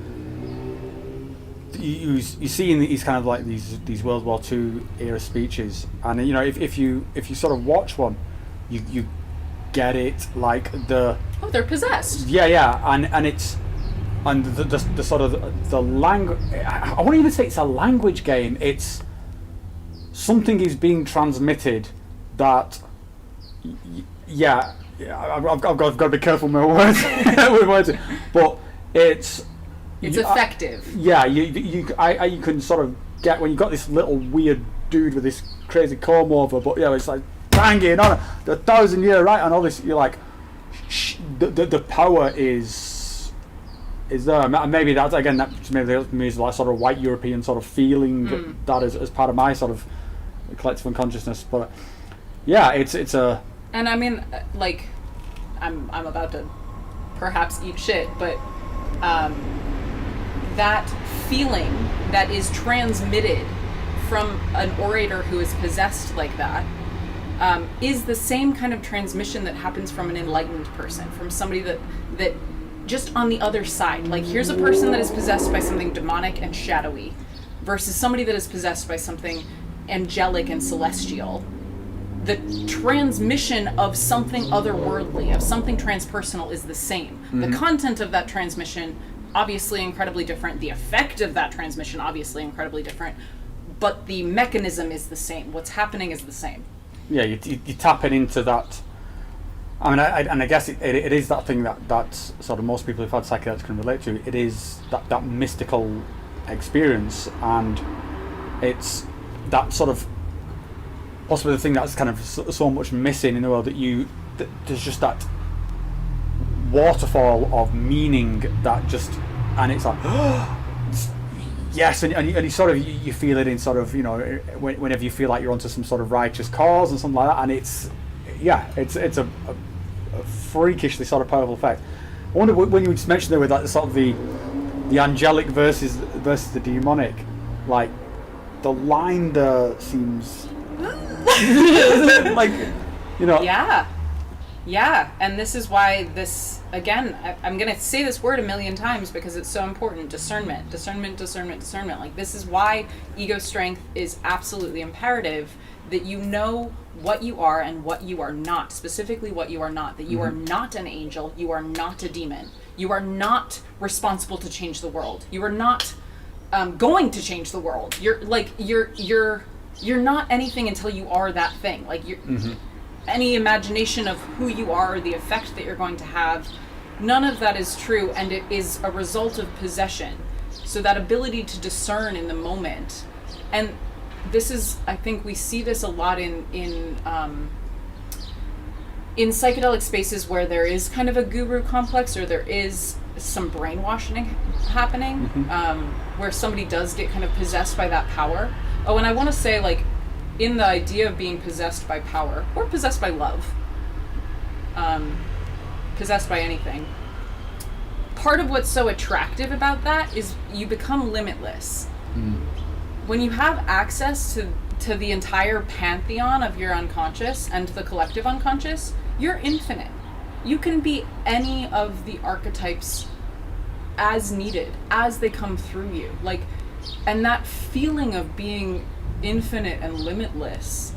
you see in these kind of like these World War II era speeches, and if you sort of watch one, you get it, like they're possessed. Yeah, and it's and the sort of the language. I won't even say it's a language game. It's something is being transmitted that. I've got to be careful with my words, but it's effective. You can sort of get when you got this little weird dude with this crazy comb over, but it's like banging on the 1,000-year right and all this. You're like, the power is there, and maybe that's again that maybe is like sort of white European sort of feeling that as part of my sort of collective unconsciousness, but yeah, it's a. And I mean, like, I'm about to perhaps eat shit, but that feeling that is transmitted from an orator who is possessed like that is the same kind of transmission that happens from an enlightened person, from somebody that just on the other side. Like, here's a person that is possessed by something demonic and shadowy versus somebody that is possessed by something angelic and celestial. The transmission of something otherworldly, of something transpersonal, is the same. The content of that transmission, obviously incredibly different. The effect of that transmission, obviously incredibly different. But the mechanism is the same. What's happening is the same. Yeah, you tap it into that. I mean, I guess it is that thing that sort of most people who've had psychedelics can relate to. It is that mystical experience, and it's that sort of possibly the thing that's kind of so much missing in the world, that there's just that waterfall of meaning that just, and it's like, yes, and you sort of, you feel it in sort of, whenever you feel like you're onto some sort of righteous cause and something like that, and it's a freakishly sort of powerful effect. I wonder when you just mentioned there with like sort of the angelic versus the demonic, like the line there seems like, yeah, and this is why this, again, I'm going to say this word a million times because it's so important. Discernment. Like, this is why ego strength is absolutely imperative, that you know what you are and what you are not, specifically what you are not, that you are not an angel, you are not a demon, you are not responsible to change the world, you are not going to change the world, you're not anything until you are that thing. Like, you're any imagination of who you are or the effect that you're going to have, none of that is true, and it is a result of possession. So that ability to discern in the moment, and this is, I think we see this a lot in psychedelic spaces where there is kind of a guru complex, or there is some brainwashing happening, where somebody does get kind of possessed by that power. Oh, and I want to say, like, in the idea of being possessed by power, or possessed by love, possessed by anything, part of what's so attractive about that is you become limitless. When you have access to the entire pantheon of your unconscious and the collective unconscious, you're infinite. You can be any of the archetypes as needed, as they come through you. Like, and that feeling of being infinite and limitless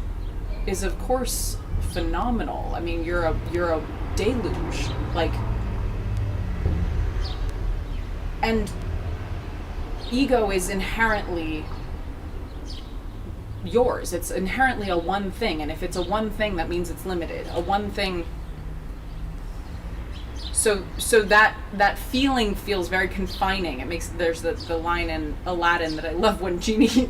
is, of course, phenomenal. I mean, you're a deluge, like, and ego is inherently yours. It's inherently a one thing, and if it's a one thing, that means it's limited. A one thing. So that feeling feels very confining. It makes, there's the line in Aladdin that I love when Genie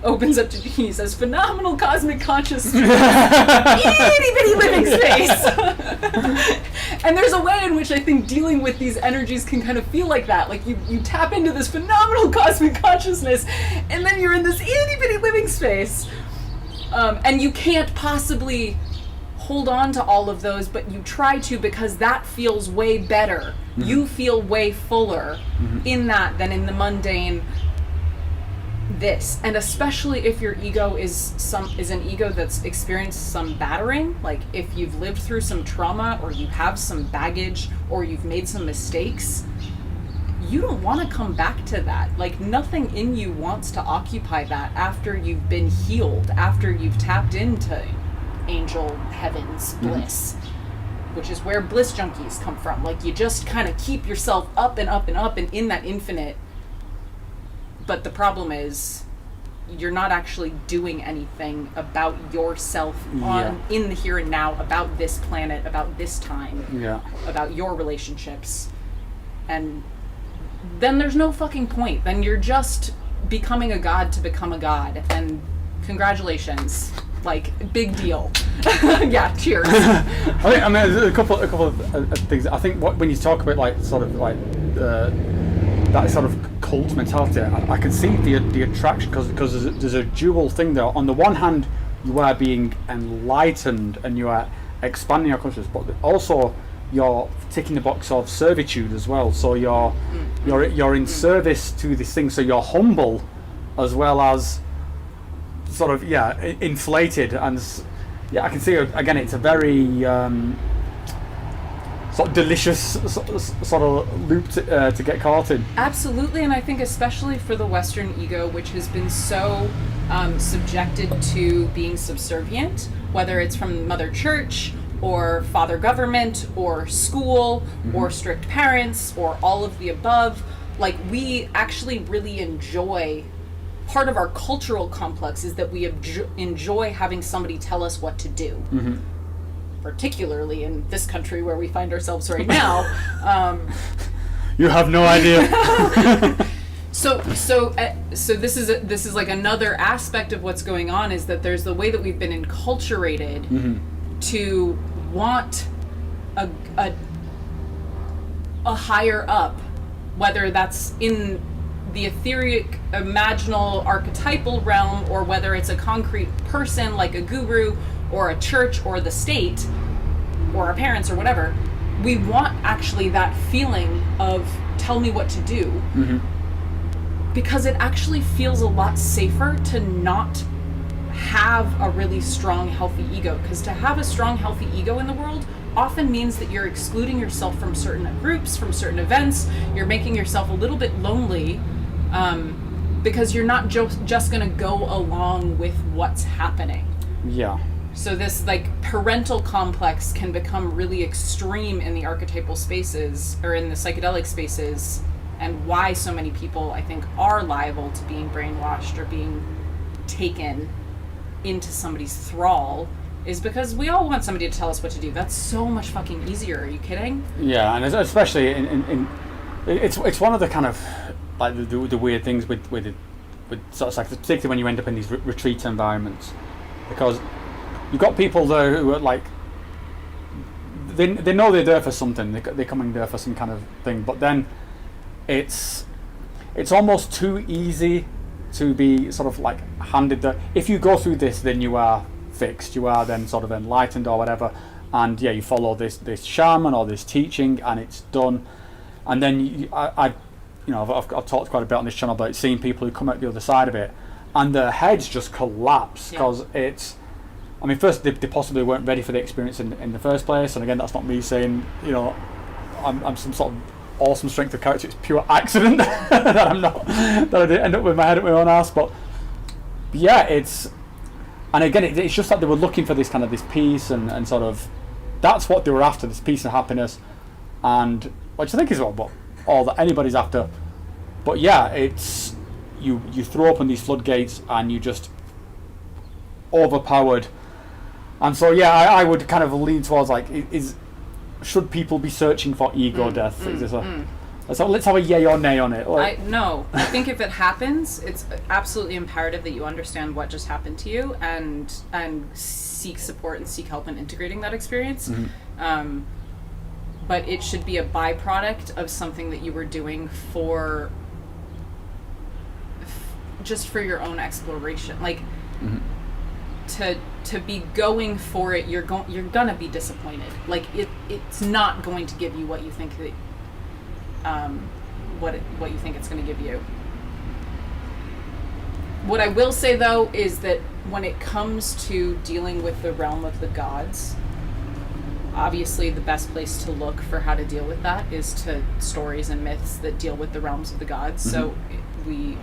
opens up to Genie, says, "Phenomenal cosmic consciousness, itty bitty living space." And there's a way in which I think dealing with these energies can kind of feel like that. Like, you tap into this phenomenal cosmic consciousness, and then you're in this itty bitty living space, and you can't possibly hold on to all of those, but you try to, because that feels way better. You feel way fuller in that than in the mundane this. And especially if your ego is an ego that's experienced some battering, like if you've lived through some trauma, or you have some baggage, or you've made some mistakes, you don't want to come back to that. Like, nothing in you wants to occupy that after you've been healed, after you've tapped into angel heaven's bliss, which is where bliss junkies come from. Like, you just kind of keep yourself up and up and up and in that infinite, but the problem is you're not actually doing anything about yourself in the here and now, about this planet, about this time, about your relationships, and then there's no fucking point. Then you're just becoming a god to become a god, and congratulations. Like, big deal. Yeah, cheers. I mean, there's a couple of things. I think when you talk about, like, sort of like that sort of cult mentality, I can see the attraction, because there's a dual thing there. On the one hand, you are being enlightened and you are expanding your consciousness, but also you're ticking the box of servitude as well. So you're in service to this thing. So you're humble as well as sort of inflated, and I can see again it's a very sort of delicious sort of loop to get caught in. Absolutely, and I think especially for the Western ego, which has been so subjected to being subservient, whether it's from Mother Church or Father Government or school or strict parents or all of the above, like, we actually really enjoy. Part of our cultural complex is that we enjoy having somebody tell us what to do, particularly in this country where we find ourselves right now. You have no idea. So this is like another aspect of what's going on, is that there's the way that we've been enculturated to want a higher up, whether that's in the etheric, imaginal, archetypal realm, or whether it's a concrete person like a guru or a church or the state or our parents or whatever, we want actually that feeling of tell me what to do. Mm-hmm. Because it actually feels a lot safer to not have a really strong, healthy ego. Because to have a strong, healthy ego in the world often means that you're excluding yourself from certain groups, from certain events. You're making yourself a little bit lonely, because you're not just going to go along with what's happening. Yeah. So this like parental complex can become really extreme in the archetypal spaces or in the psychedelic spaces, and why so many people, I think, are liable to being brainwashed or being taken into somebody's thrall is because we all want somebody to tell us what to do. That's so much fucking easier. Are you kidding? Yeah, and especially in it's one of the kind of like the weird things with sort of like, particularly when you end up in these retreat environments, because you've got people there who are like they know they're there for something. They're coming there for some kind of thing, but then it's almost too easy to be sort of like handed that if you go through this, then you are fixed. You are then sort of enlightened or whatever, and yeah, you follow this shaman or this teaching, and it's done. And then I've talked quite a bit on this channel about seeing people who come out the other side of it, and their heads just collapse because it's. I mean, first they possibly weren't ready for the experience in the first place, and again, that's not me saying I'm some sort of awesome strength of character. It's pure accident that I'm not, that I didn't end up with my head at my own ass. But yeah, and again, it's just that they were looking for this peace and sort of that's what they were after, this peace and happiness, and which I think is what all that anybody's after. But yeah, it's you throw open these floodgates and you just overpowered. And so yeah, I would kind of lean towards like, should people be searching for ego death? Let's have a yay or nay on it. No, I think if it happens, it's absolutely imperative that you understand what just happened to you and seek support and seek help in integrating that experience. Mm-hmm. But it should be a byproduct of something that you were doing just for your own exploration. Like, mm-hmm. To be going for it, you're gonna be disappointed. Like it's not going to give you what you think that what you think it's going to give you. What I will say though is that when it comes to dealing with the realm of the gods, obviously the best place to look for how to deal with that is to stories and myths that deal with the realms of the gods. Mm-hmm. So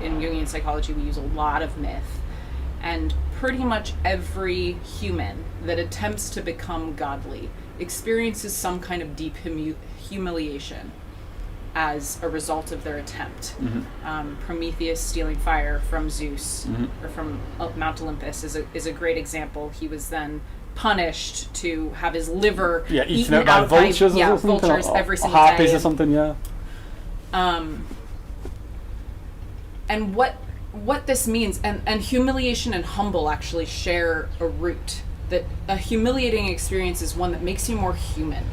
in Jungian psychology we use a lot of myth. And pretty much every human that attempts to become godly experiences some kind of deep humiliation as a result of their attempt. Mm-hmm. Prometheus stealing fire from Zeus, mm-hmm. or from Mount Olympus is a great example. He was then punished to have his liver eaten out by vultures or something, vultures every single harpies day. Or something, yeah. And what this means, and humiliation and humble actually share a root. That a humiliating experience is one that makes you more human.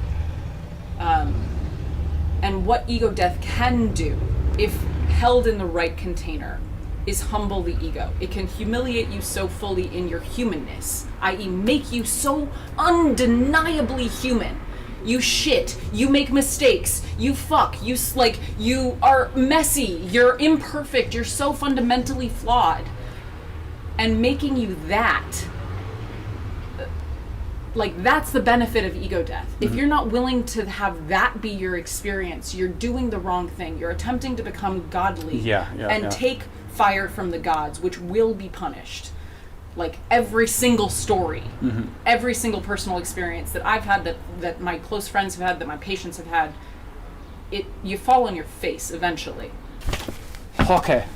And what ego death can do, if held in the right container, is humble the ego. It can humiliate you so fully in your humanness, i.e. make you so undeniably human. You shit, you make mistakes, you fuck, you are messy, you're imperfect, you're so fundamentally flawed. And making you that, that's the benefit of ego death. Mm-hmm. If you're not willing to have that be your experience, you're doing the wrong thing. You're attempting to become godly take fire from the gods, which will be punished. Like every single story, mm-hmm. every single personal experience that I've had, that my close friends have had, that my patients have had, you fall on your face eventually. Okay,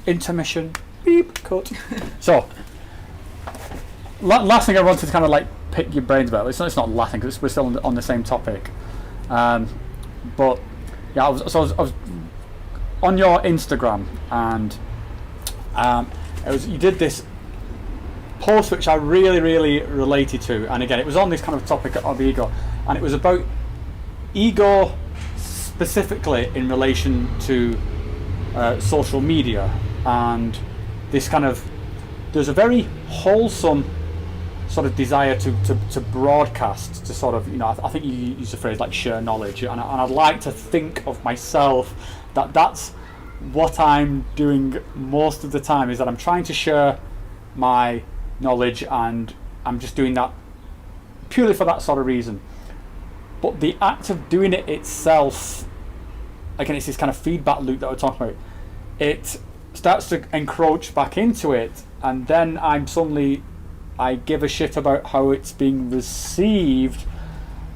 intermission, beep, cut. So, last thing I wanted to kind of pick your brains about. It's not laughing because we're still on the same topic. But yeah, I was on your Instagram, and you did this post which I really, really related to, and again it was on this kind of topic of ego, and it was about ego specifically in relation to social media and this kind of, there's a very wholesome sort of desire to broadcast, to sort of, you know, I think you use the phrase like share knowledge, and I'd like to think of myself that that's what I'm doing most of the time, is that I'm trying to share my knowledge, and I'm just doing that purely for that sort of reason. But the act of doing it itself, again, it's this kind of feedback loop that we're talking about. It starts to encroach back into it, and then I give a shit about how it's being received,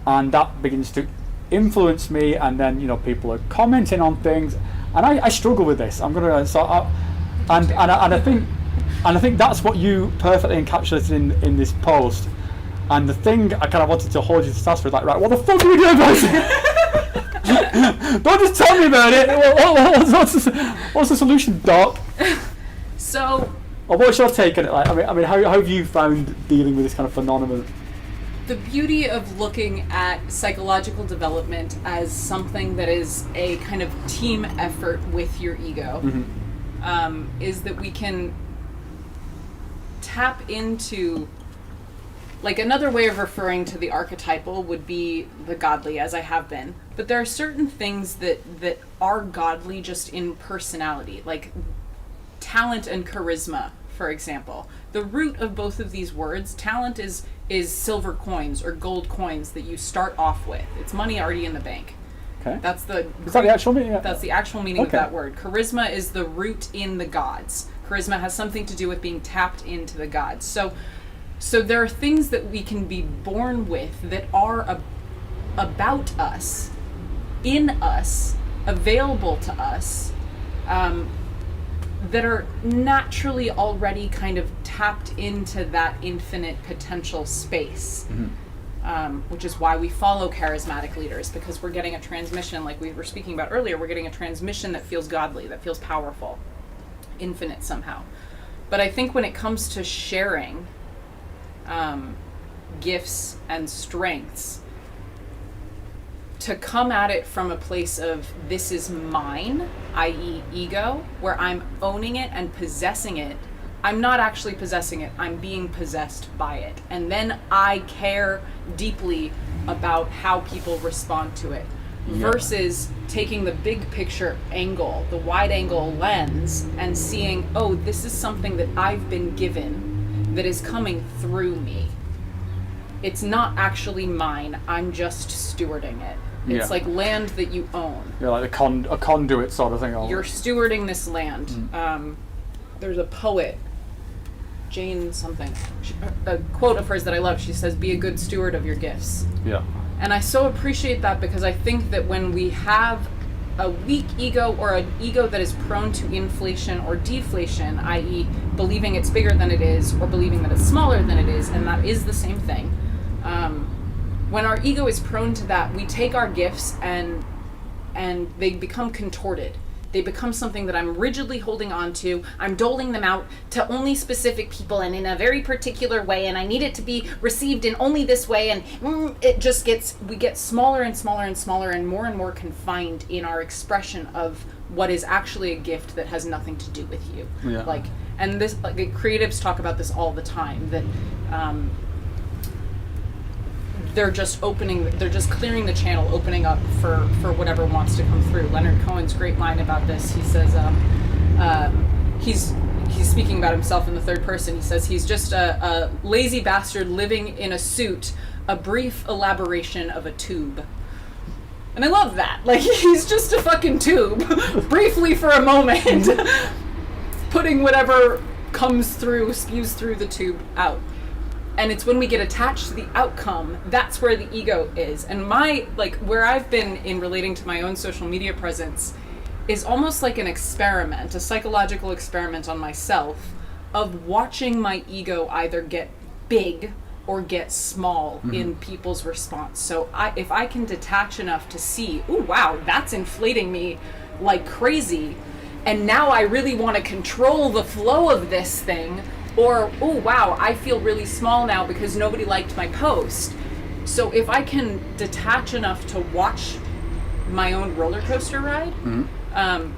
and that begins to influence me, and then, you know, people are commenting on things, and I struggle with this. I'm gonna I think that's what you perfectly encapsulated in this post. And the thing I kind of wanted to hold you to task for is like, right, what the fuck are you doing about it? Don't just tell me about it. What's the solution, Doc? So, or what's your take on it? Like, I mean, how have you found dealing with this kind of phenomenon? the beauty of looking at psychological development as something that is a kind of team effort with your ego, is that we can tap into, like, another way of referring to the archetypal would be the godly, as I have been. But there are certain things that are godly just in personality, like talent and charisma, for example. The root of both of these words, talent is silver coins or gold coins that you start off with. It's money already in the bank. Okay. Is that the actual meaning? That's the actual meaning of that word. Charisma is the root in the gods. Charisma has something to do with being tapped into the gods. So there are things that we can be born with that are about us, in us, available to us, that are naturally already kind of tapped into that infinite potential space. Which is why we follow charismatic leaders, because we're getting a transmission, like we were speaking about earlier, we're getting a transmission that feels godly, that feels powerful, infinite somehow. But I think when it comes to sharing gifts and strengths, to come at it from a place of this is mine, i.e. ego, where I'm owning it and possessing it. I'm not actually possessing it, I'm being possessed by it. And then I care deeply about how people respond to it. Versus taking the big picture angle, the wide angle lens, and seeing, oh, this is something that I've been given that is coming through me. It's not actually mine, I'm just stewarding it. It's like land that you own. Yeah, like a conduit sort of thing. You're stewarding this land. There's a poet, Jane something, a quote of hers that I love. She says, be a good steward of your gifts. Yeah. And I so appreciate that, because I think that when we have a weak ego, or an ego that is prone to inflation or deflation, i.e. believing it's bigger than it is, or believing that it's smaller than it is, and that is the same thing. When our ego is prone to that, we take our gifts and they become contorted. They become something that I'm rigidly holding on to. I'm doling them out to only specific people and in a very particular way, and I need it to be received in only this way, and it just we get smaller and smaller and smaller and more confined in our expression of what is actually a gift that has nothing to do with you. Yeah. And this, like, creatives talk about this all the time, that they're just clearing the channel, opening up for whatever wants to come through. Leonard Cohen's great line about this, he says, he's speaking about himself in the third person. He says he's just a lazy bastard living in a suit, a brief elaboration of a tube. And I love that. Like, he's just a fucking tube, briefly for a moment, putting whatever comes through, spews through the tube out. And it's when we get attached to the outcome, that's where the ego is. And where I've been in relating to my own social media presence is almost like an experiment, a psychological experiment on myself, of watching my ego either get big or get small in people's response. So if I can detach enough to see, oh wow, that's inflating me like crazy, and now I really want to control the flow of this thing, or, oh wow, I feel really small now because nobody liked my post. So if I can detach enough to watch my own roller coaster ride,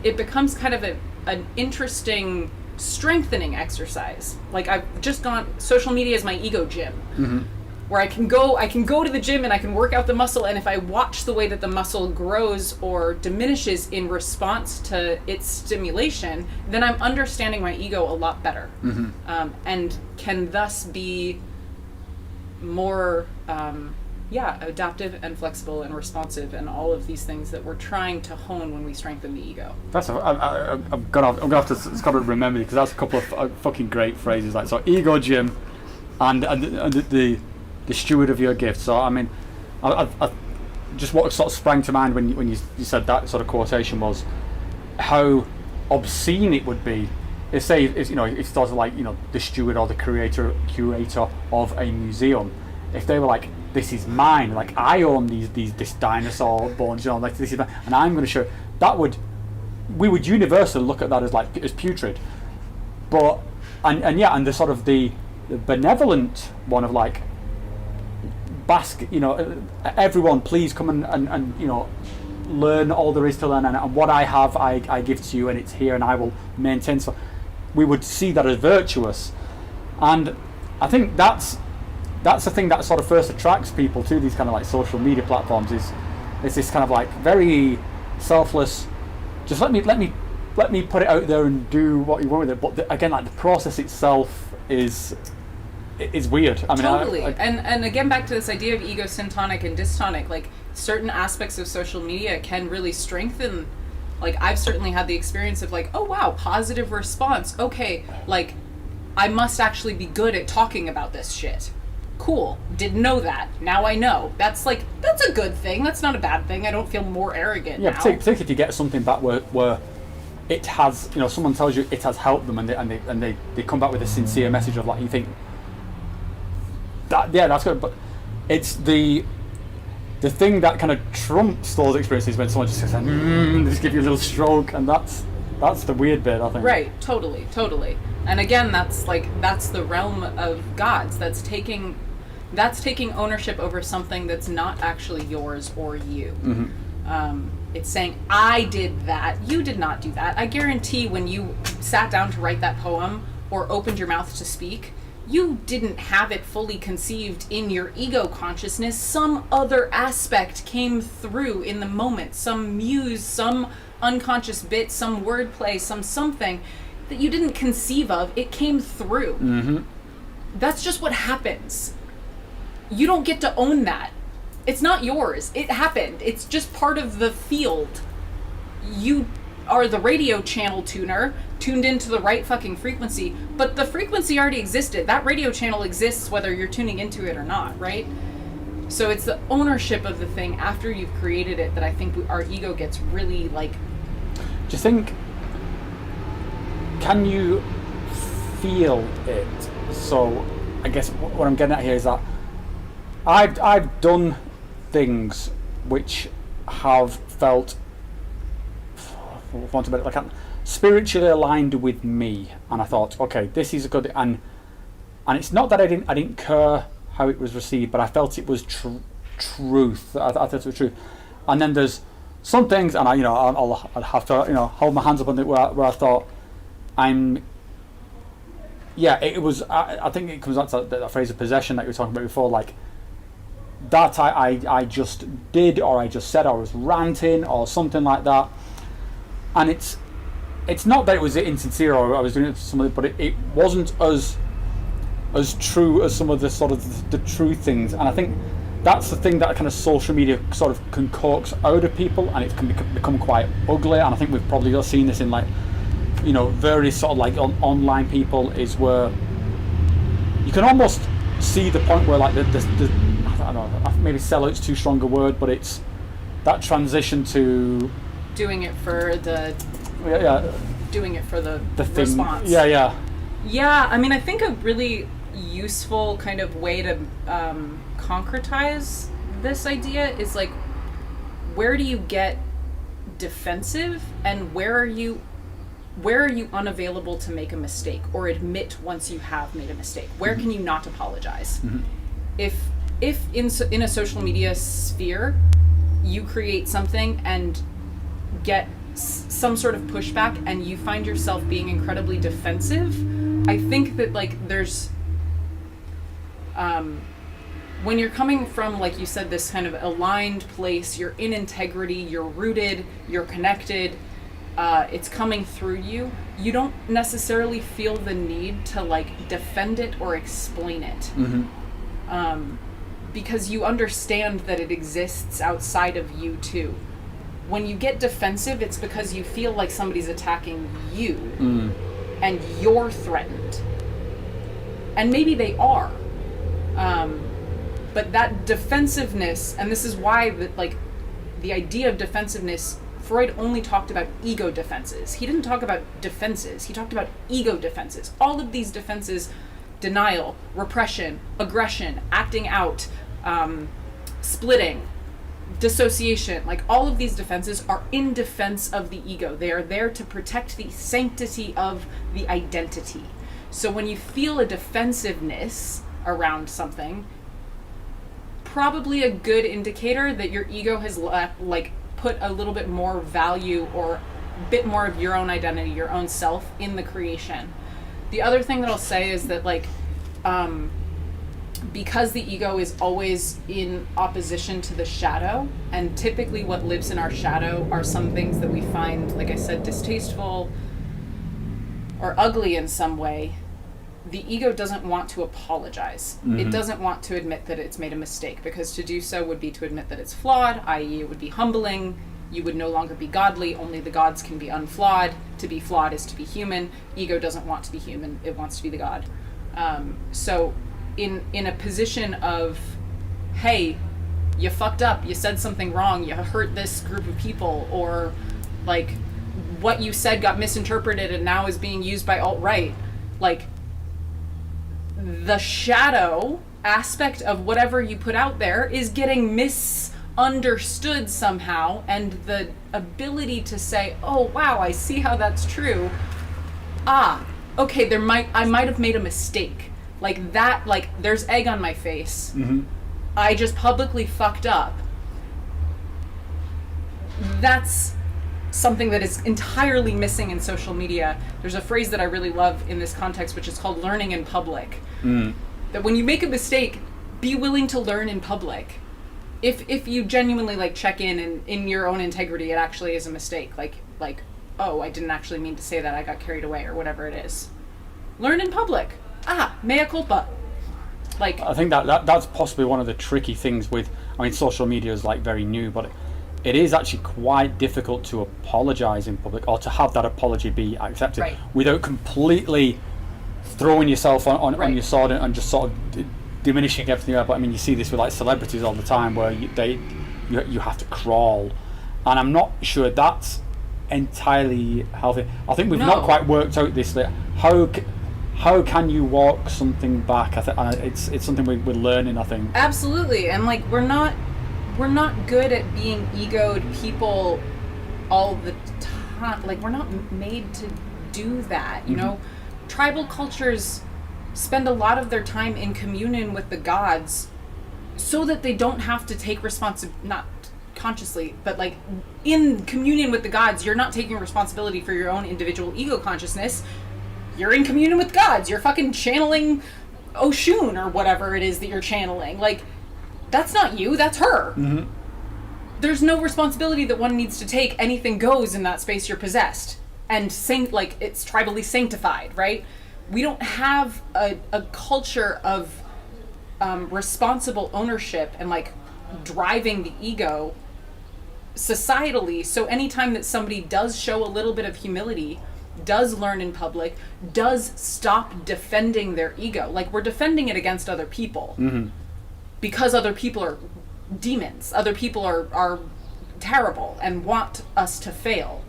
it becomes kind of an interesting strengthening exercise. Like I've just gone, social media is my ego gym, where I can go to the gym and I can work out the muscle, and if I watch the way that the muscle grows or diminishes in response to its stimulation, then I'm understanding my ego a lot better, and can thus be more adaptive and flexible and responsive, and all of these things that we're trying to hone when we strengthen the ego. I'm gonna have to it's got to remember, because that's a couple of fucking great phrases, like, so ego gym and the steward of your gift. So I mean, I just what sort of sprang to mind when you said that sort of quotation was how obscene it would be if, say, if sort of like, the steward or the curator of a museum, if they were like, this is mine, like I own this dinosaur bones, like this is mine, and I'm going to show we would universally look at that as putrid. But and the sort of the benevolent one of like, everyone please come and learn all there is to learn, and what I have I give to you, and it's here and I will maintain. So we would see that as virtuous, and I think that's the thing that sort of first attracts people to these kind of like social media platforms is this kind of like very selfless, just let me put it out there and do what you want with it. But again, like the process itself is weird. I mean, totally. And again, back to this idea of ego syntonic and dystonic, like certain aspects of social media can really strengthen. Like I've certainly had the experience of like, oh wow, positive response. Okay, like I must actually be good at talking about this shit. Cool. Didn't know that. Now I know. That's a good thing. That's not a bad thing. I don't feel more arrogant now. Particularly if you get something back where it has, someone tells you it has helped them, and they come back with a sincere message of like, you think that, yeah, that's good. But it's the thing that kind of trumps those experiences when someone just says, just give you a little stroke, and that's the weird bit, I think. Right. Totally. And again, that's the realm of gods. That's taking ownership over something that's not actually yours or you. It's saying, I did that, you did not do that. I guarantee when you sat down to write that poem or opened your mouth to speak, you didn't have it fully conceived in your ego consciousness. Some other aspect came through in the moment, some muse, some unconscious bit, some wordplay, something that you didn't conceive of. It came through. That's just what happens. You don't get to own that. It's not yours. It happened. It's just part of the field. You are the radio channel tuner, tuned into the right fucking frequency, but the frequency already existed. That radio channel exists whether you're tuning into it or not, right? So it's the ownership of the thing after you've created it that I think our ego gets really like... Do you think... Can you feel it? So I guess what I'm getting at here is that I've done things which have felt, for want of a better, like spiritually aligned with me, and I thought, okay, this is a good, and it's not that I didn't care how it was received, but I felt it was truth. I thought it was truth. And then there's some things, and I'll have to hold my hands up on it where I thought it was. I think it comes back to that phrase of possession that you were talking about before, like that I just did, or I just said, or I was ranting or something like that. And it's not that it was insincere or I was doing it to somebody, but it wasn't as true as some of the sort of the true things. And I think that's the thing that kind of social media sort of concocts out of people, and it can become quite ugly. And I think we've probably all seen this in like, various sort of like online people, is where you can almost see the point where like the I don't know, maybe sellout's too strong a word, but it's that transition to doing it for the response. Yeah, I mean, I think a really useful kind of way to concretize this idea is like, where do you get defensive, and where are you unavailable to make a mistake or admit once you have made a mistake? Where can you not apologize? If in a social media sphere you create something and get some sort of pushback and you find yourself being incredibly defensive, I think that like there's when you're coming from, like you said, this kind of aligned place, you're in integrity, you're rooted, you're connected, it's coming through you, you don't necessarily feel the need to like defend it or explain it. Because you understand that it exists outside of you too. When you get defensive, it's because you feel like somebody's attacking you and you're threatened. And maybe they are. But that defensiveness, and this is why like the idea of defensiveness, Freud only talked about ego defenses. He didn't talk about defenses. He talked about ego defenses. All of these defenses, denial, repression, aggression, acting out, splitting, dissociation, like all of these defenses are in defense of the ego. They are there to protect the sanctity of the identity. So when you feel a defensiveness around something, probably a good indicator that your ego has like put a little bit more value or a bit more of your own identity, your own self in the creation. The other thing that I'll say is that like because the ego is always in opposition to the shadow, and typically what lives in our shadow are some things that we find, like I said, distasteful or ugly in some way, the ego doesn't want to apologize. It doesn't want to admit that it's made a mistake, because to do so would be to admit that it's flawed, i.e. it would be humbling. You would no longer be godly. Only the gods can be unflawed. To be flawed is to be human. Ego doesn't want to be human. It wants to be the god. So in a position of, hey, you fucked up, you said something wrong, you hurt this group of people, or like what you said got misinterpreted and now is being used by alt-right, like the shadow aspect of whatever you put out there is getting misunderstood somehow, and the ability to say, oh wow, I see how that's true. Okay, I might have made a mistake. Like that, like there's egg on my face. I just publicly fucked up. That's something that is entirely missing in social media. There's a phrase that I really love in this context, which is called learning in public. That when you make a mistake, be willing to learn in public. If you genuinely like check in your own integrity, it actually is a mistake. Like, oh, I didn't actually mean to say that, I got carried away, or whatever it is. Learn in public. Mea culpa. Like, I think that's possibly one of the tricky things with, I mean, social media is like very new, but it is actually quite difficult to apologize in public, or to have that apology be accepted without completely throwing yourself on your sword and just sort of diminishing everything else. But I mean, you see this with like celebrities all the time, where you have to crawl, and I'm not sure that's entirely healthy. I think we've not quite worked out this. How can you walk something back? It's something we're learning, I think. Absolutely, and like we're not good at being egoed people all the time. Like we're not made to do that, you know. Tribal cultures spend a lot of their time in communion with the gods so that they don't have to take not consciously, but like in communion with the gods, you're not taking responsibility for your own individual ego consciousness. You're in communion with gods. You're fucking channeling Oshun or whatever it is that you're channeling. Like, that's not you, that's her. There's no responsibility that one needs to take. Anything goes in that space you're possessed. And like it's tribally sanctified, right? We don't have a culture of responsible ownership and like driving the ego societally. So anytime that somebody does show a little bit of humility, does learn in public, does stop defending their ego, like we're defending it against other people because other people are demons, other people are terrible and want us to fail.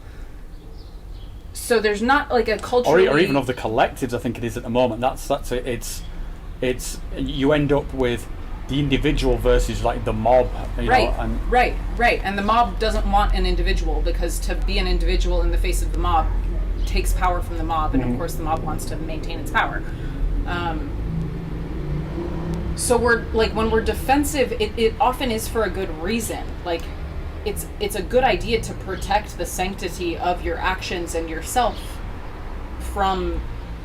So there's not like a culturally... Or even of the collectives, I think it is at the moment. That's it. It's you end up with the individual versus like the mob. Right. And the mob doesn't want an individual, because to be an individual in the face of the mob takes power from the mob, and of course the mob wants to maintain its power. So we're like, when we're defensive, it often is for a good reason. Like it's a good idea to protect the sanctity of your actions and yourself from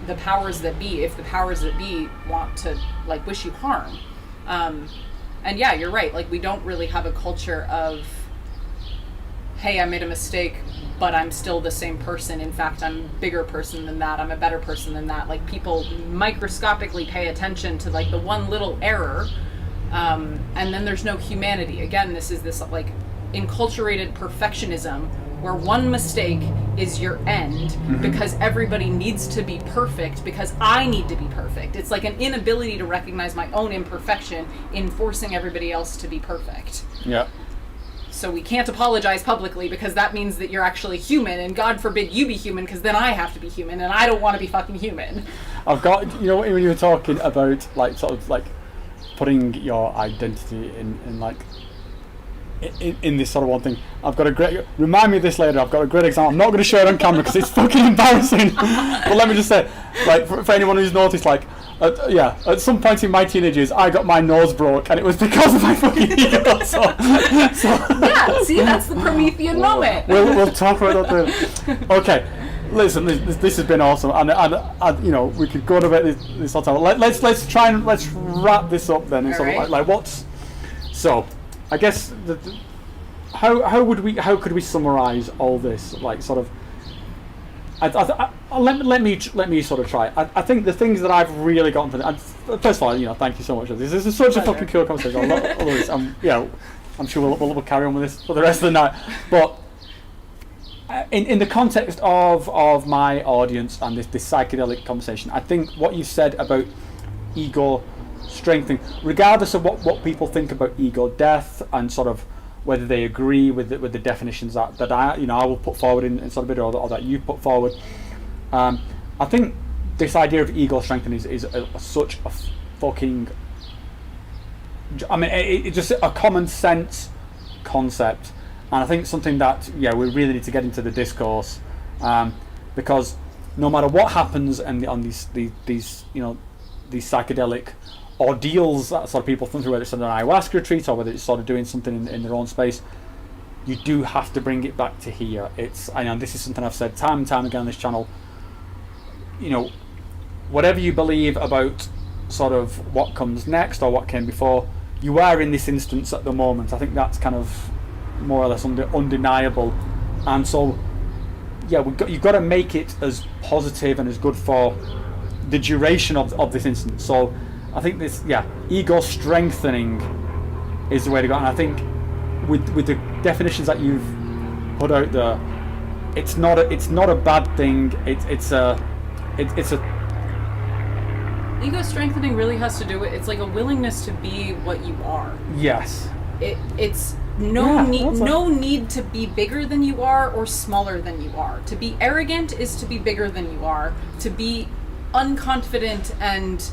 the powers that be, if the powers that be want to like wish you harm. And yeah, you're right, like we don't really have a culture of, hey, I made a mistake, but I'm still the same person. In fact, I'm a bigger person than that. I'm a better person than that. Like people microscopically pay attention to like the one little error, and then there's no humanity. Again, this is this like enculturated perfectionism where one mistake is your end because everybody needs to be perfect because I need to be perfect. It's like an inability to recognize my own imperfection in forcing everybody else to be perfect. Yeah. So we can't apologize publicly because that means that you're actually human, and God forbid you be human because then I have to be human and I don't want to be fucking human. I've got, you know, when you were talking about like sort of like putting your identity in like in this sort of one thing, I've got a great, remind me of this later, I've got a great example. I'm not going to show it on camera because it's fucking embarrassing. But let me just say, like for anyone who's noticed, like at some point in my teenage years I got my nose broke and it was because of my fucking ego. So yeah, see, that's the Promethean moment. We'll talk about that. Okay, listen, this has been awesome, and you know, we could go about this whole time. Let's try and let's wrap this up then. And sort of like what's so. I guess how could we summarize all this? Like sort of, let me sort of try. I think the things that I've really gotten from it. First of all, you know, thank you so much for this. This is such a fucking cool conversation. I love this. I'm sure we'll carry on with this for the rest of the night. But in the context of my audience and this psychedelic conversation, I think what you said about ego strengthening, regardless of what people think about ego death and sort of whether they agree with the definitions that I will put forward in sort of video or that you put forward, I think this idea of ego strengthening is such a fucking, I mean, it's just a common sense concept, and I think something that we really need to get into the discourse, because no matter what happens on these psychedelic ordeals that sort of people think through, whether it's an ayahuasca retreat or whether it's sort of doing something in their own space, you do have to bring it back to here. I know this is something I've said time and time again on this channel. You know, whatever you believe about sort of what comes next or what came before, you are in this instance at the moment. I think that's kind of more or less undeniable, and so you've got to make it as positive and as good for the duration of this instance. So I think this, ego strengthening is the way to go. And I think with the definitions that you've put out there, it's not a bad thing. It's a ego strengthening really has to do with, it's like a willingness to be what you are. Yes. It's no need to be bigger than you are or smaller than you are. To be arrogant is to be bigger than you are. To be unconfident and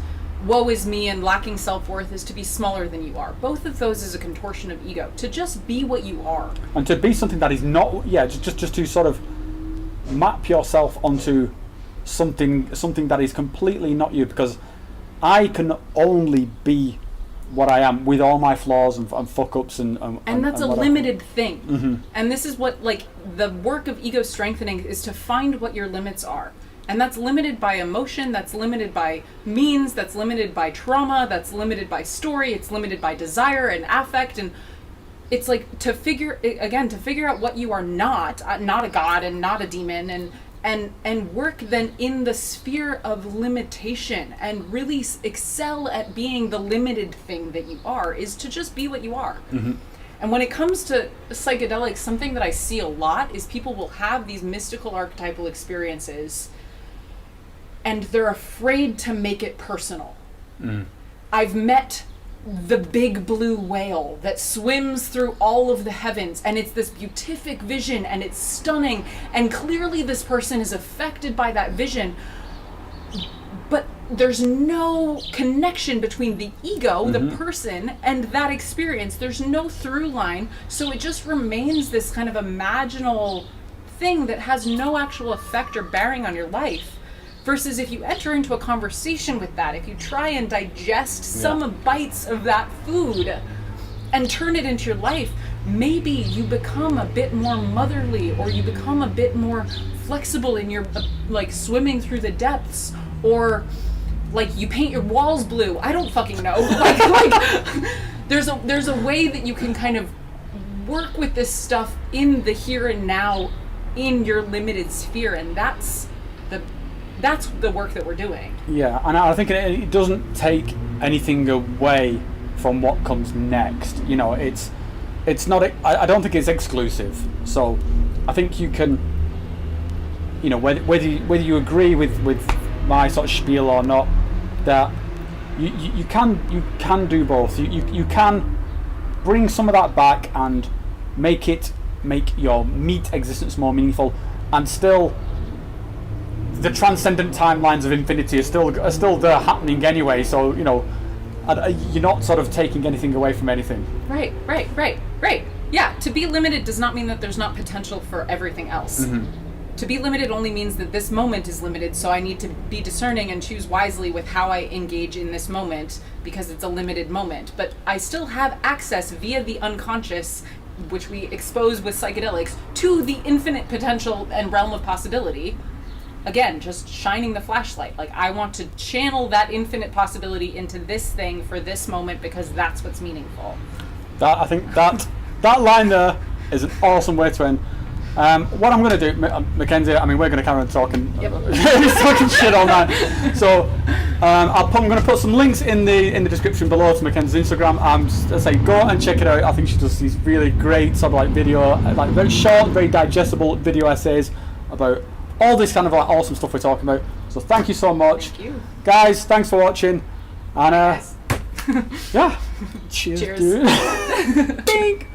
woe is me and lacking self-worth is to be smaller than you are. Both of those is a contortion of ego. To just be what you are. And to be something that is not, just to sort of map yourself onto something that is completely not you, because I can only be what I am with all my flaws and fuck-ups and that's a limited thing. Mm-hmm. And this is what, like, the work of ego strengthening is to find what your limits are. And that's limited by emotion, that's limited by means, that's limited by trauma, that's limited by story, it's limited by desire and affect. And it's like to figure out what you are not a god and not a demon, and work then in the sphere of limitation and really excel at being the limited thing that you are, is to just be what you are. Mm-hmm. And when it comes to psychedelics, something that I see a lot is people will have these mystical archetypal experiences and they're afraid to make it personal. Mm. I've met the big blue whale that swims through all of the heavens, and it's this beatific vision and it's stunning, and clearly this person is affected by that vision, but there's no connection between the ego, mm-hmm. the person, and that experience. There's no through line, so it just remains this kind of imaginal thing that has no actual effect or bearing on your life. Versus if you enter into a conversation with that, if you try and digest some bites of that food and turn it into your life, maybe you become a bit more motherly, or you become a bit more flexible in your like swimming through the depths, or like you paint your walls blue. I don't fucking know. like there's a way that you can kind of work with this stuff in the here and now in your limited sphere, and that's the work that we're doing. Yeah, and I think it doesn't take anything away from what comes next. You know, it's not. I don't think it's exclusive. So I think you can, you know, whether you agree with my sort of spiel or not, that you can do both. You can bring some of that back and make your meat existence more meaningful, and still the transcendent timelines of infinity are still there happening anyway. So you know, you're not sort of taking anything away from anything. Right. Yeah, to be limited does not mean that there's not potential for everything else. Mm-hmm. To be limited only means that this moment is limited, so I need to be discerning and choose wisely with how I engage in this moment, because it's a limited moment. But I still have access via the unconscious, which we expose with psychedelics, to the infinite potential and realm of possibility. Again, just shining the flashlight. Like, I want to channel that infinite possibility into this thing for this moment, because that's what's meaningful. I think that line there is an awesome way to end. What I'm going to do, Mackenzie, I mean, we're going to carry on talking, talking shit all night. So I'm going to put some links in the description below to Mackenzie's Instagram. I say go and check it out. I think she does these really great sort of like video, like very short, very digestible video essays about all this kind of like awesome stuff we're talking about. So thank you so much. Thank you. Guys, thanks for watching. And yeah. Cheers. Cheers. Dude.